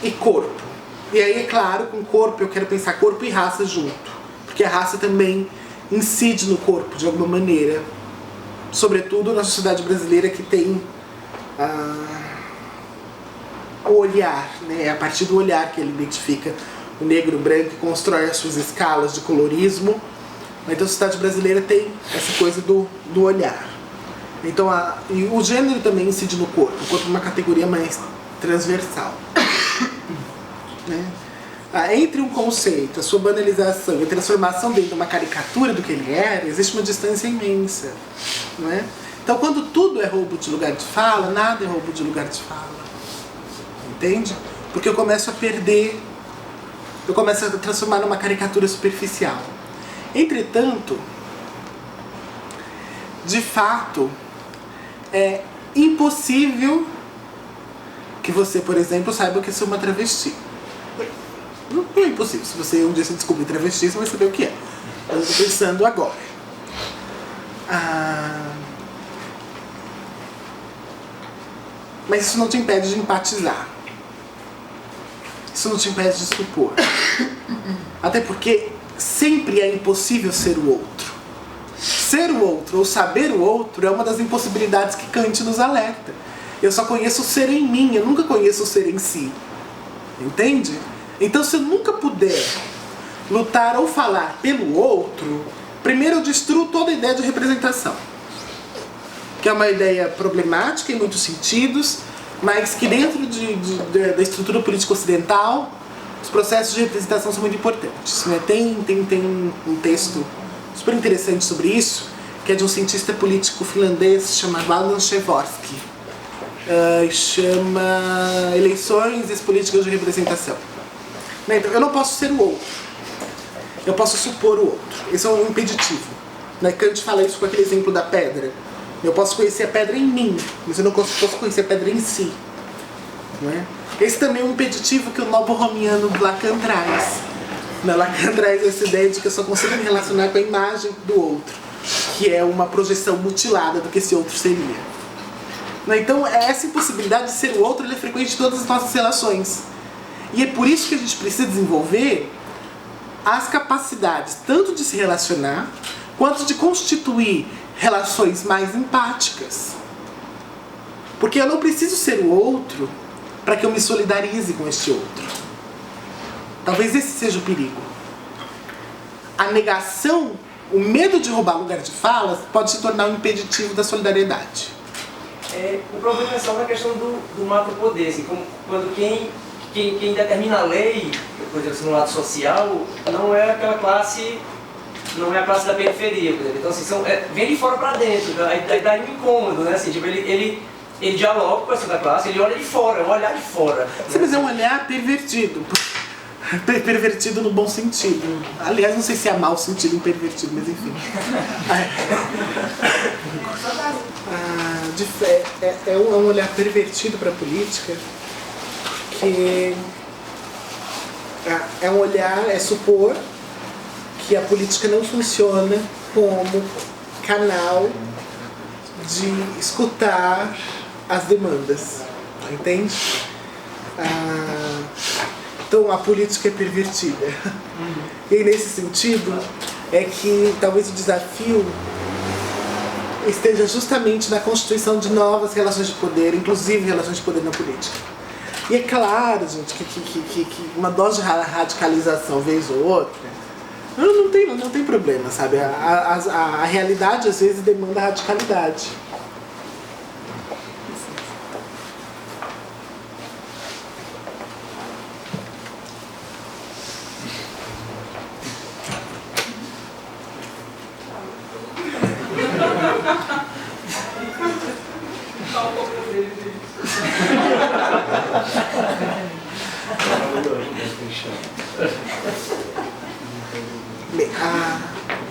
e corpo. E aí, é claro, com corpo eu quero pensar corpo e raça junto, porque a raça também incide no corpo de alguma maneira, sobretudo na sociedade brasileira, que tem o olhar, né? É a partir do olhar que ele identifica o negro, o branco, e constrói as suas escalas de colorismo. Então a sociedade brasileira tem essa coisa do olhar. Então e o gênero também incide no corpo. O corpo é uma categoria mais transversal. Né? Entre um conceito, a sua banalização e a transformação dele numa caricatura do que ele era, existe uma distância imensa. Não é? Então, quando tudo é roubo de lugar de fala, nada é roubo de lugar de fala. Entende? Porque eu começo a perder, eu começo a transformar numa caricatura superficial. Entretanto, de fato, é impossível que você, por exemplo, saiba que sou uma travesti. Não é impossível. Se você um dia se descobrir travesti, você vai saber o que é. Eu estou pensando agora. Mas isso não te impede de empatizar. Isso não te impede de supor. Até porque sempre é impossível ser o outro. Ser o outro ou saber o outro é uma das impossibilidades que Kant nos alerta. Eu só conheço o ser em mim, eu nunca conheço o ser em si. Entende? Então, se eu nunca puder lutar ou falar pelo outro, primeiro eu destruo toda a ideia de representação, que é uma ideia problemática em muitos sentidos, mas que dentro da estrutura política ocidental, os processos de representação são muito importantes. Né? Tem um texto super interessante sobre isso, que é de um cientista político finlandês chamado Alan Przeworski. Chama Eleições e as Políticas de Representação. Então, eu não posso ser o outro, eu posso supor o outro. Esse é um impeditivo. Kant fala isso com aquele exemplo da pedra. Eu posso conhecer a pedra em mim, mas eu não posso conhecer a pedra em si. Não é? Esse também é um impeditivo que o novo-romiano Lacan traz. Lacan traz essa ideia de que eu só consigo me relacionar com a imagem do outro, que é uma projeção mutilada do que esse outro seria. Né? Então, essa impossibilidade de ser o outro, ele é frequente em todas as nossas relações. E é por isso que a gente precisa desenvolver as capacidades tanto de se relacionar, quanto de constituir relações mais empáticas. Porque eu não preciso ser o outro para que eu me solidarize com este outro. Talvez esse seja o perigo. A negação, o medo de roubar lugar de fala, pode se tornar um impeditivo da solidariedade. O problema é só na questão do macropoder, assim, quando quem determina a lei, por exemplo, no lado social, não é aquela classe, não é a classe da periferia, por exemplo. Então, assim, vem de fora para dentro, aí dá um incômodo, né? Assim, tipo, ele dialoga com essa da classe, ele olha de fora, é um olhar de fora. Sim, mas é um olhar pervertido. Pervertido no bom sentido. Aliás, não sei se é mau sentido em pervertido, mas enfim. É um olhar pervertido para a política, que é um olhar, é supor que a política não funciona como canal de escutar as demandas, entende? Então a política é pervertida. E aí, nesse sentido é que talvez o desafio esteja justamente na constituição de novas relações de poder, inclusive relações de poder na política. E é claro, gente, que uma dose de radicalização vez ou outra não tem problema, sabe? A realidade às vezes demanda radicalidade.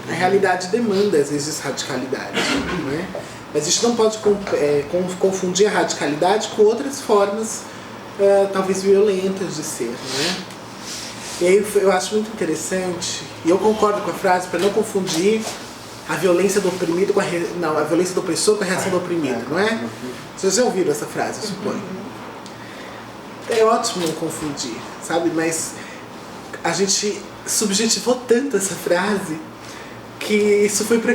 A realidade demanda, às vezes, radicalidade, né? Mas a gente não pode confundir a radicalidade com outras formas, talvez violentas de ser, né? E aí eu acho muito interessante, e eu concordo com a frase, para não confundir a violência do oprimido com a violência do opressor com a reação do oprimido, não é? Vocês já ouviram essa frase, eu suponho. É ótimo não confundir, sabe? Mas a gente subjetivou tanto essa frase que isso foi para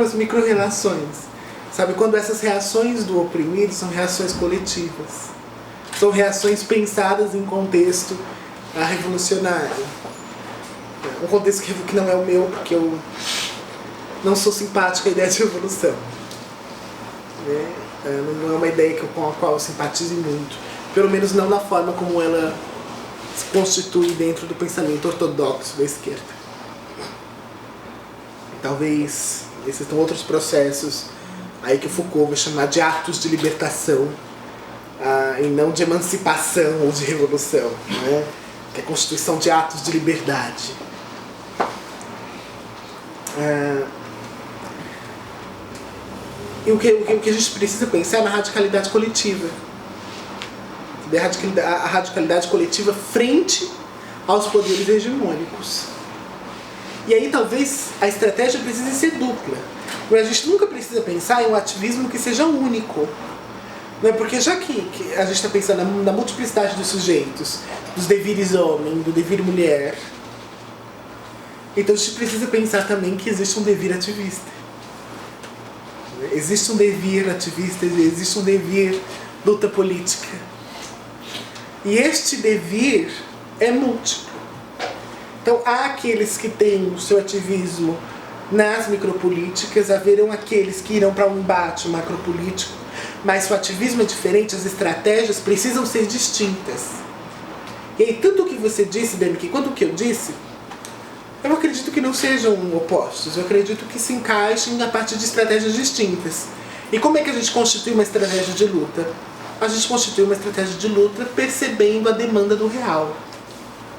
as micro-relações. Sabe, quando essas reações do oprimido são reações coletivas. São reações pensadas em contexto revolucionário. Um contexto que não é o meu, porque eu não sou simpática à ideia de revolução. Não é uma ideia com a qual eu simpatizo muito. Pelo menos não na forma como ela se constitui dentro do pensamento ortodoxo da esquerda. Talvez existam outros processos aí que Foucault vai chamar de atos de libertação, e não de emancipação ou de revolução, né? Que é a constituição de atos de liberdade. E o que a gente precisa pensar é na radicalidade coletiva. A radicalidade coletiva frente aos poderes hegemônicos. E aí talvez a estratégia precise ser dupla. Mas a gente nunca precisa pensar em um ativismo que seja único. Não é? Porque já que a gente está pensando na multiplicidade dos sujeitos, dos devires homem, do devir mulher, então a gente precisa pensar também que existe um devir ativista. Existe um devir ativista, existe um devir luta política. E este devir é múltiplo. Então há aqueles que têm o seu ativismo nas micropolíticas, haverão aqueles que irão para um embate macropolítico, mas se o ativismo é diferente, as estratégias precisam ser distintas. E aí, tanto o que você disse, Dani, quanto o que eu disse, eu acredito que não sejam opostos, eu acredito que se encaixem a partir de estratégias distintas. E como é que a gente constitui uma estratégia de luta? A gente constitui uma estratégia de luta percebendo a demanda do real.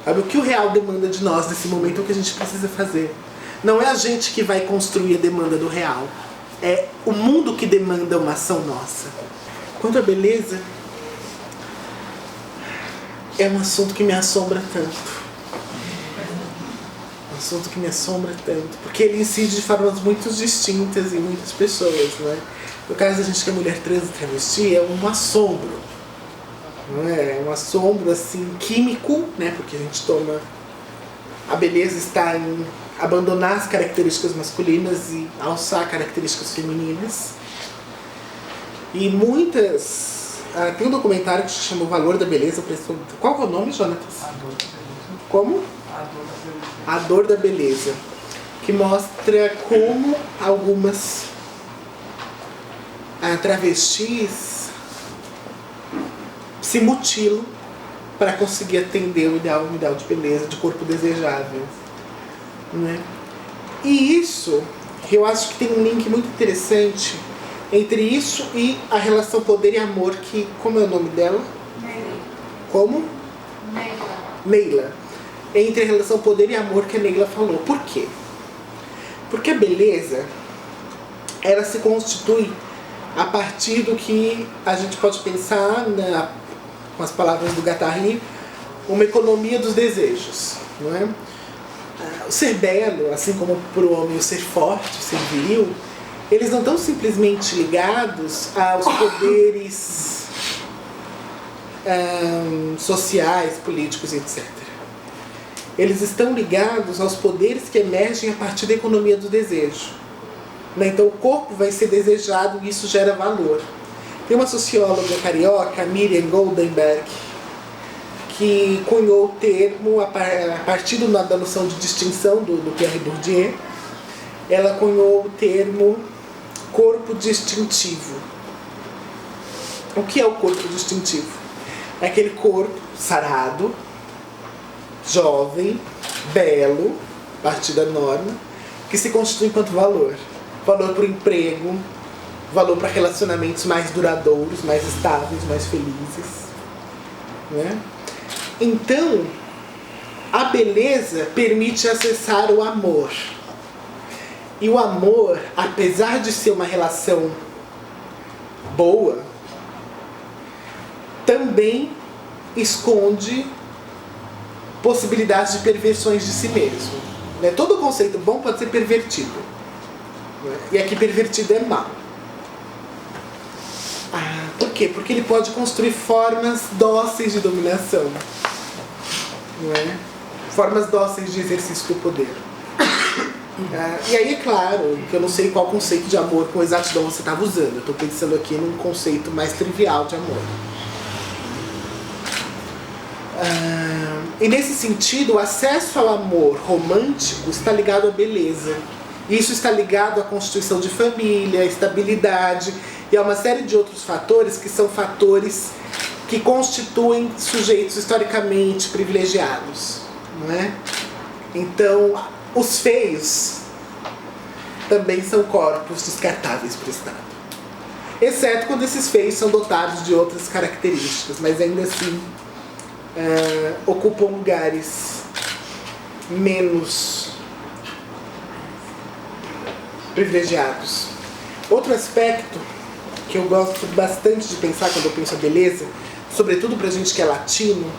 Sabe, o que o real demanda de nós nesse momento é o que a gente precisa fazer. Não é a gente que vai construir a demanda do real. É o mundo que demanda uma ação nossa. Quanto à beleza, é um assunto que me assombra tanto. assunto que me assombra tanto, porque ele incide de formas muito distintas em muitas pessoas, não é? No caso da gente que é mulher trans e travesti, é um assombro, não é? É um assombro, assim, químico, né? Porque a gente toma... A beleza está em abandonar as características masculinas e alçar características femininas. E muitas... tem um documentário que se chama O Valor da Beleza. Qual é o nome, Jonatas? Como? A Dor da Beleza. Que mostra como algumas travestis se mutilam para conseguir atender o ideal de beleza, de corpo desejável. Né? E isso, eu acho que tem um link muito interessante entre isso e a relação poder e amor, que, como é o nome dela? Neila. Como? Neila. Entre a relação poder e amor que a Neila falou. Por quê? Porque a beleza, ela se constitui a partir do que a gente pode pensar, com as palavras do Guattari, uma economia dos desejos. Não é? O ser belo, assim como para o homem o ser forte, o ser viril, eles não estão simplesmente ligados aos poderes sociais, políticos, etc. Eles estão ligados aos poderes que emergem a partir da economia do desejo. Então o corpo vai ser desejado e isso gera valor. Tem uma socióloga carioca, Miriam Goldenberg, que cunhou o termo a partir da noção de distinção do Pierre Bourdieu. Ela cunhou o termo corpo distintivo. O que é o corpo distintivo? É aquele corpo sarado, jovem, belo, a partir da norma, que se constitui enquanto valor. Valor para o emprego, valor para relacionamentos mais duradouros, mais estáveis, mais felizes. Né? Então, a beleza permite acessar o amor. E o amor, apesar de ser uma relação boa, também esconde possibilidades de perversões de si mesmo. Né? Todo conceito bom pode ser pervertido. Né? E aqui pervertido é mal. Por quê? Porque ele pode construir formas dóceis de dominação. Não é? Formas dóceis de exercício do poder. E aí é claro que eu não sei qual conceito de amor com exatidão você estava usando. Eu estou pensando aqui num conceito mais trivial de amor. E nesse sentido, o acesso ao amor romântico está ligado à beleza. Isso está ligado à constituição de família, à estabilidade e a uma série de outros fatores que são fatores que constituem sujeitos historicamente privilegiados. Não é? Então, os feios também são corpos descartáveis para o Estado. Exceto quando esses feios são dotados de outras características, mas ainda assim ocupam lugares menos privilegiados. Outro aspecto que eu gosto bastante de pensar quando eu penso a beleza, sobretudo pra gente que é latino,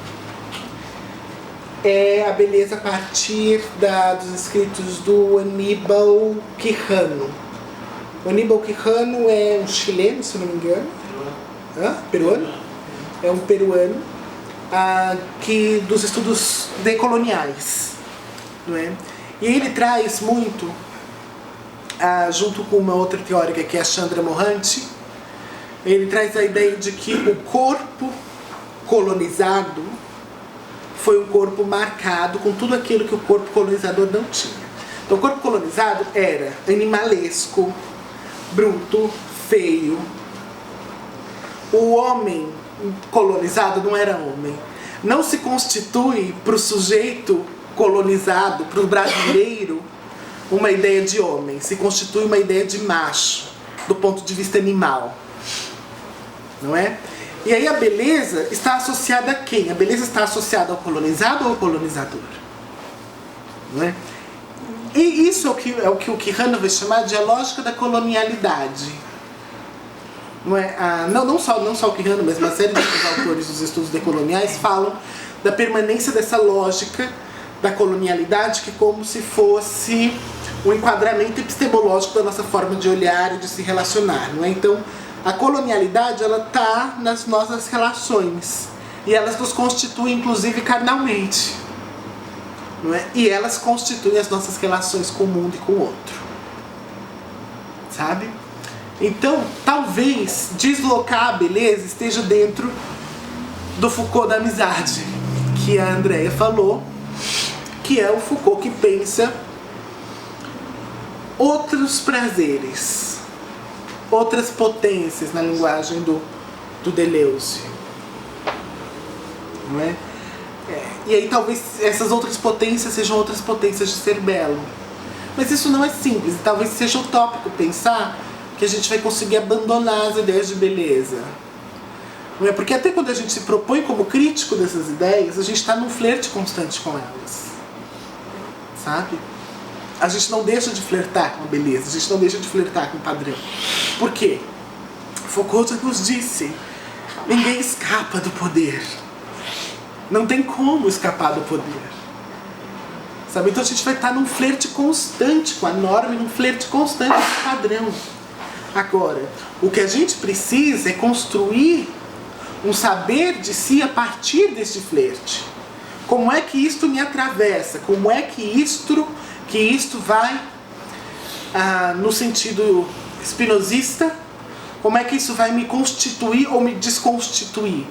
é a beleza a partir dos escritos do Aníbal Quijano. O Aníbal Quijano é um chileno, se não me engano. Peruano? É um peruano dos estudos decoloniais. Não é? E ele traz muito, junto com uma outra teórica que é a Chandra Mohanty, ele traz a ideia de que o corpo colonizado foi um corpo marcado com tudo aquilo que o corpo colonizador não tinha. Então o corpo colonizado era animalesco, bruto, feio. O homem colonizado não era homem. Não se constitui para o sujeito colonizado, para o brasileiro, uma ideia de homem. Se constitui uma ideia de macho, do ponto de vista animal. Não é? E aí a beleza está associada a quem? A beleza está associada ao colonizado ou ao colonizador? Não é? E isso é o que o Quijano vai chamar de a lógica da colonialidade. Não é? Não só o Quijano, mas uma série de outros autores dos estudos decoloniais falam da permanência dessa lógica da colonialidade, que como se fosse um enquadramento epistemológico da nossa forma de olhar e de se relacionar, não é? Então, a colonialidade, ela está nas nossas relações e elas nos constituem, inclusive, carnalmente, não é? E elas constituem as nossas relações com o mundo e com o outro, sabe? Então, talvez deslocar a beleza esteja dentro do Foucault da amizade, que a Andrea falou, que é o Foucault que pensa outros prazeres, outras potências na linguagem do Deleuze, não é? E aí talvez essas outras potências sejam outras potências de ser belo. Mas isso não é simples, e talvez seja utópico pensar que a gente vai conseguir abandonar as ideias de beleza. Não é? Porque até quando a gente se propõe como crítico dessas ideias, a gente está num flerte constante com elas. Sabe? A gente não deixa de flertar com a beleza, a gente não deixa de flertar com o padrão. Por quê? Foucault já nos disse, ninguém escapa do poder. Não tem como escapar do poder. Sabe? Então a gente vai estar num flerte constante com a norma e num flerte constante com o padrão. Agora, o que a gente precisa é construir um saber de si a partir desse flerte. Como é que isto me atravessa? Como é que isto vai, no sentido espinosista, como é que isso vai me constituir ou me desconstituir?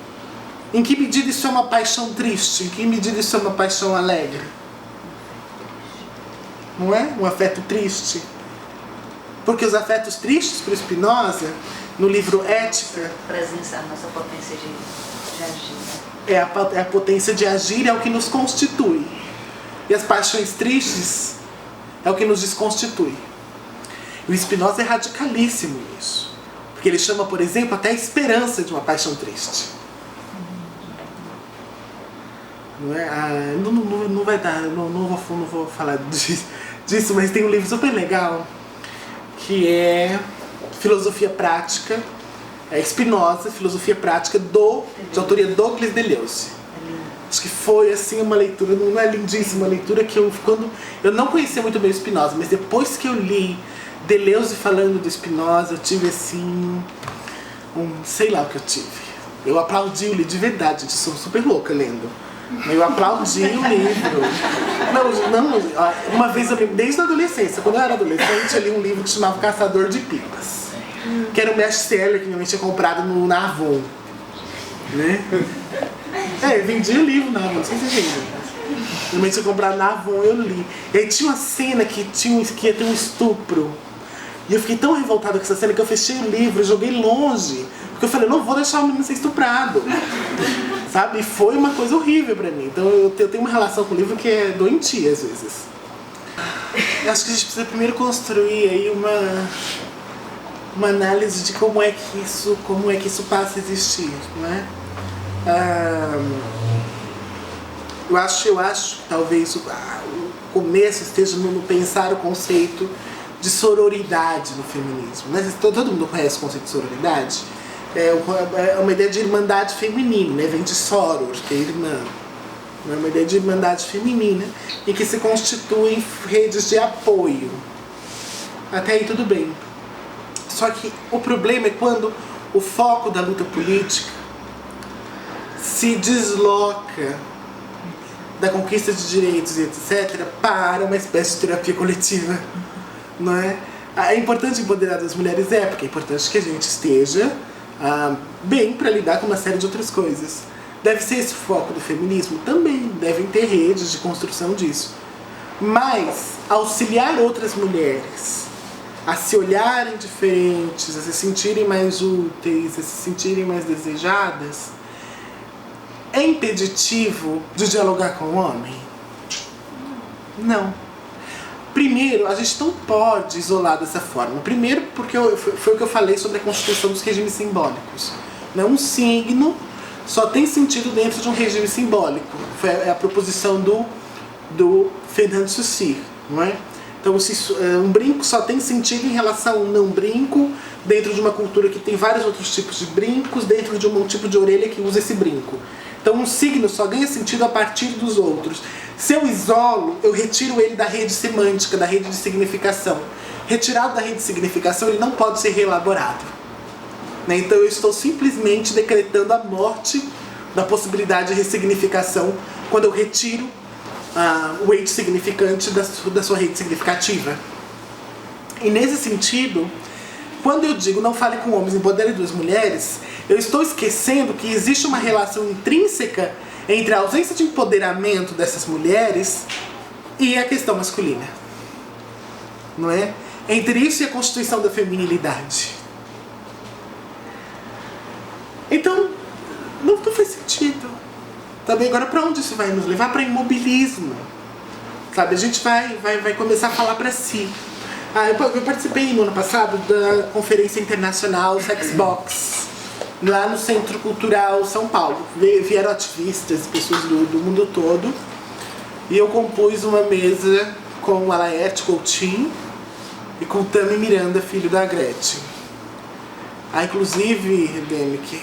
Em que medida isso é uma paixão triste? Em que medida isso é uma paixão alegre? Não é? Um afeto triste. Porque os afetos tristes, para Spinoza, no livro Ética... Presença, a nossa potência de agir. É a potência de agir, é o que nos constitui. E as paixões tristes é o que nos desconstitui. E o Spinoza é radicalíssimo nisso. Porque ele chama, por exemplo, até a esperança de uma paixão triste. Não é? Não vai dar, não vou falar disso, mas tem um livro super legal que é Filosofia Prática, Spinoza, Filosofia Prática, de autoria Douglas Deleuze. Acho que foi assim uma leitura, não é lindíssima, uma leitura que quando eu não conhecia muito bem o Spinoza, mas depois que eu li Deleuze falando do Spinoza, eu tive assim, sei lá o que eu tive. Eu aplaudi o livro de verdade, eu sou super louca lendo. Eu aplaudi o livro. Não, uma vez eu li, desde a adolescência, quando eu era adolescente, eu li um livro que chamava Caçador de Pipas, que era um best-seller que minha mãe tinha comprado no Avon, né? Eu vendi o livro na Avon, não sei se você lembra. Minha mãe tinha comprado na Avon, eu li. E aí tinha uma cena que ia ter um estupro. E eu fiquei tão revoltada com essa cena que eu fechei o livro, joguei longe. Porque eu falei, não vou deixar o menino ser estuprado. Sabe? E foi uma coisa horrível pra mim. Então eu tenho uma relação com o livro que é doentia às vezes. Eu acho que a gente precisa primeiro construir aí uma análise de como é que isso passa a existir, não é? Eu acho que talvez o começo esteja no pensar o conceito de sororidade no feminismo. Né? Todo mundo conhece o conceito de sororidade? É uma ideia de irmandade feminina, né? Vem de soror, que é irmã. É uma ideia de irmandade feminina em que se constituem redes de apoio. Até aí tudo bem. Só que o problema é quando o foco da luta política se desloca da conquista de direitos e etc. para uma espécie de terapia coletiva, não é? É importante empoderar as mulheres, porque é importante que a gente esteja bem para lidar com uma série de outras coisas. Deve ser esse o foco do feminismo? Também, devem ter redes de construção disso. Mas auxiliar outras mulheres a se olharem diferentes, a se sentirem mais úteis, a se sentirem mais desejadas, é impeditivo de dialogar com o homem? Não. Primeiro, a gente não pode isolar dessa forma. Primeiro, porque foi o que eu falei sobre a constituição dos regimes simbólicos. Um signo só tem sentido dentro de um regime simbólico. Foi a proposição do Fernand Saussure, não é? Então, um brinco só tem sentido em relação a um não brinco dentro de uma cultura que tem vários outros tipos de brincos, dentro de um tipo de orelha que usa esse brinco. Então um signo só ganha sentido a partir dos outros. Se eu isolo, eu retiro ele da rede semântica, da rede de significação. Retirado da rede de significação, ele não pode ser reelaborado. Né? Então eu estou simplesmente decretando a morte da possibilidade de ressignificação quando eu retiro o ente significante da sua rede significativa. E nesse sentido, quando eu digo não fale com homens, empodere duas mulheres, eu estou esquecendo que existe uma relação intrínseca entre a ausência de empoderamento dessas mulheres e a questão masculina. Não é? Entre isso e a constituição da feminilidade. Então, não faz sentido. Também agora, para onde isso vai nos levar? Para imobilismo. Sabe, a gente vai começar a falar para si. Eu participei no ano passado da Conferência Internacional Sexbox, lá no Centro Cultural São Paulo. Vieram ativistas, pessoas do mundo todo, e eu compus uma mesa com a Laerte Coutinho e com o Tami Miranda, filho da Gretchen. Inclusive, Redemic,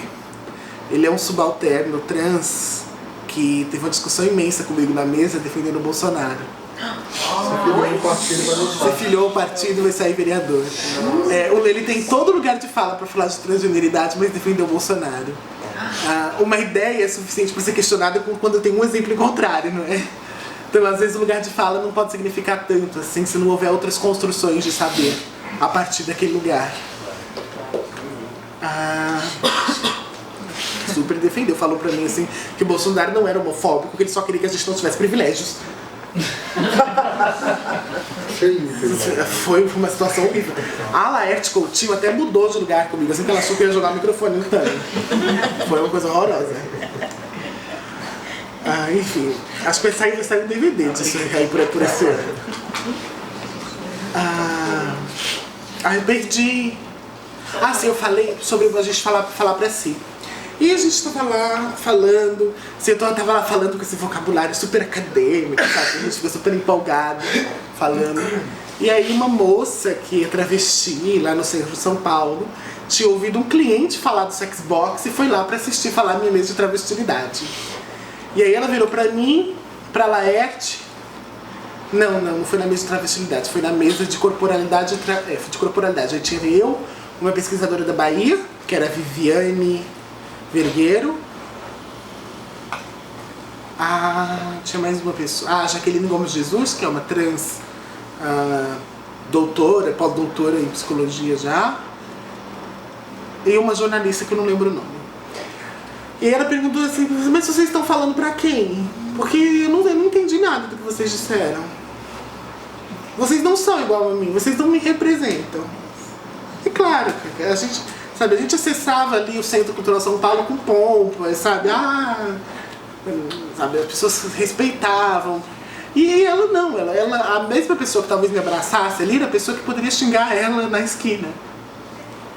ele é um subalterno trans que teve uma discussão imensa comigo na mesa defendendo o Bolsonaro. Se filiou o partido e vai sair vereador. Ele tem todo lugar de fala para falar de transgeneridade, mas defendeu o Bolsonaro. Uma ideia é suficiente para ser questionada quando tem um exemplo contrário, não é? Então, às vezes, o lugar de fala não pode significar tanto assim, se não houver outras construções de saber a partir daquele lugar. Super defendeu, falou pra mim assim que o Bolsonaro não era homofóbico, que ele só queria que a gente não tivesse privilégios. Foi uma situação horrível. A Laerte Coutinho até mudou de lugar comigo, assim que ela achou que eu ia jogar o microfone no Tami. Foi uma coisa horrorosa. Enfim, acho que vai sair um DVD disso aí por esse ano. Eu perdi. Sim, eu falei sobre a gente falar pra si. E a gente estava lá falando, assim, eu estava lá falando com esse vocabulário super acadêmico, sabe? A gente ficou super empolgado falando. E aí uma moça que é travesti lá no centro de São Paulo tinha ouvido um cliente falar do Sexbox e foi lá para assistir falar a minha mesa de travestilidade. E aí ela virou para mim, para Laerte. Não foi na mesa de travestilidade, foi na mesa de corporalidade. De corporalidade. Aí tinha eu, uma pesquisadora da Bahia, que era a Viviane Vergueiro. Tinha mais uma pessoa. A Jaqueline Gomes Jesus, que é uma trans doutora, pós-doutora em psicologia já. E uma jornalista que eu não lembro o nome. E ela perguntou assim, mas vocês estão falando pra quem? Porque eu não entendi nada do que vocês disseram. Vocês não são igual a mim, vocês não me representam. E claro, a gente acessava ali o Centro Cultural São Paulo com pompa, sabe? As pessoas respeitavam. E ela não, a mesma pessoa que talvez me abraçasse ali era a pessoa que poderia xingar ela na esquina,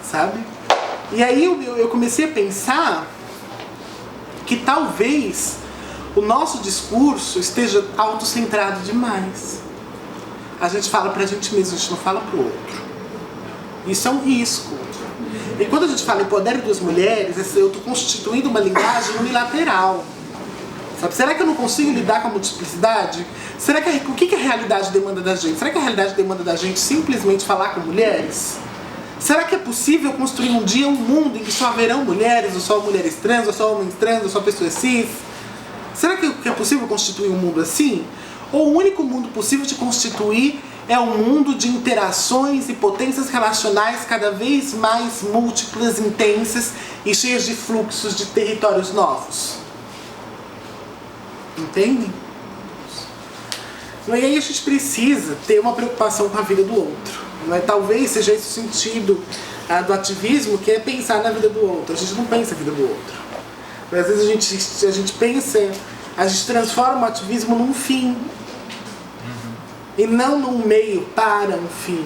sabe? E aí eu comecei a pensar que talvez o nosso discurso esteja autocentrado demais. A gente fala pra gente mesmo, a gente não fala pro outro. Isso é um risco. E quando a gente fala empodere duas mulheres, eu estou constituindo uma linguagem unilateral. Sabe? Será que eu não consigo lidar com a multiplicidade? Será que o que a realidade demanda da gente? Será que a realidade demanda da gente simplesmente falar com mulheres? Será que é possível construir um dia um mundo em que só haverão mulheres, ou só mulheres trans, ou só homens trans, ou só pessoas cis? Será que é possível constituir um mundo assim? Ou o único mundo possível de constituir é um mundo de interações e potências relacionais cada vez mais múltiplas, intensas e cheias de fluxos de territórios novos? Entendem? E aí a gente precisa ter uma preocupação com a vida do outro. Não é? Talvez seja esse o sentido do ativismo, que é pensar na vida do outro. A gente não pensa na vida do outro. Mas, às vezes a gente pensa, a gente transforma o ativismo num fim. E não num meio para um fim.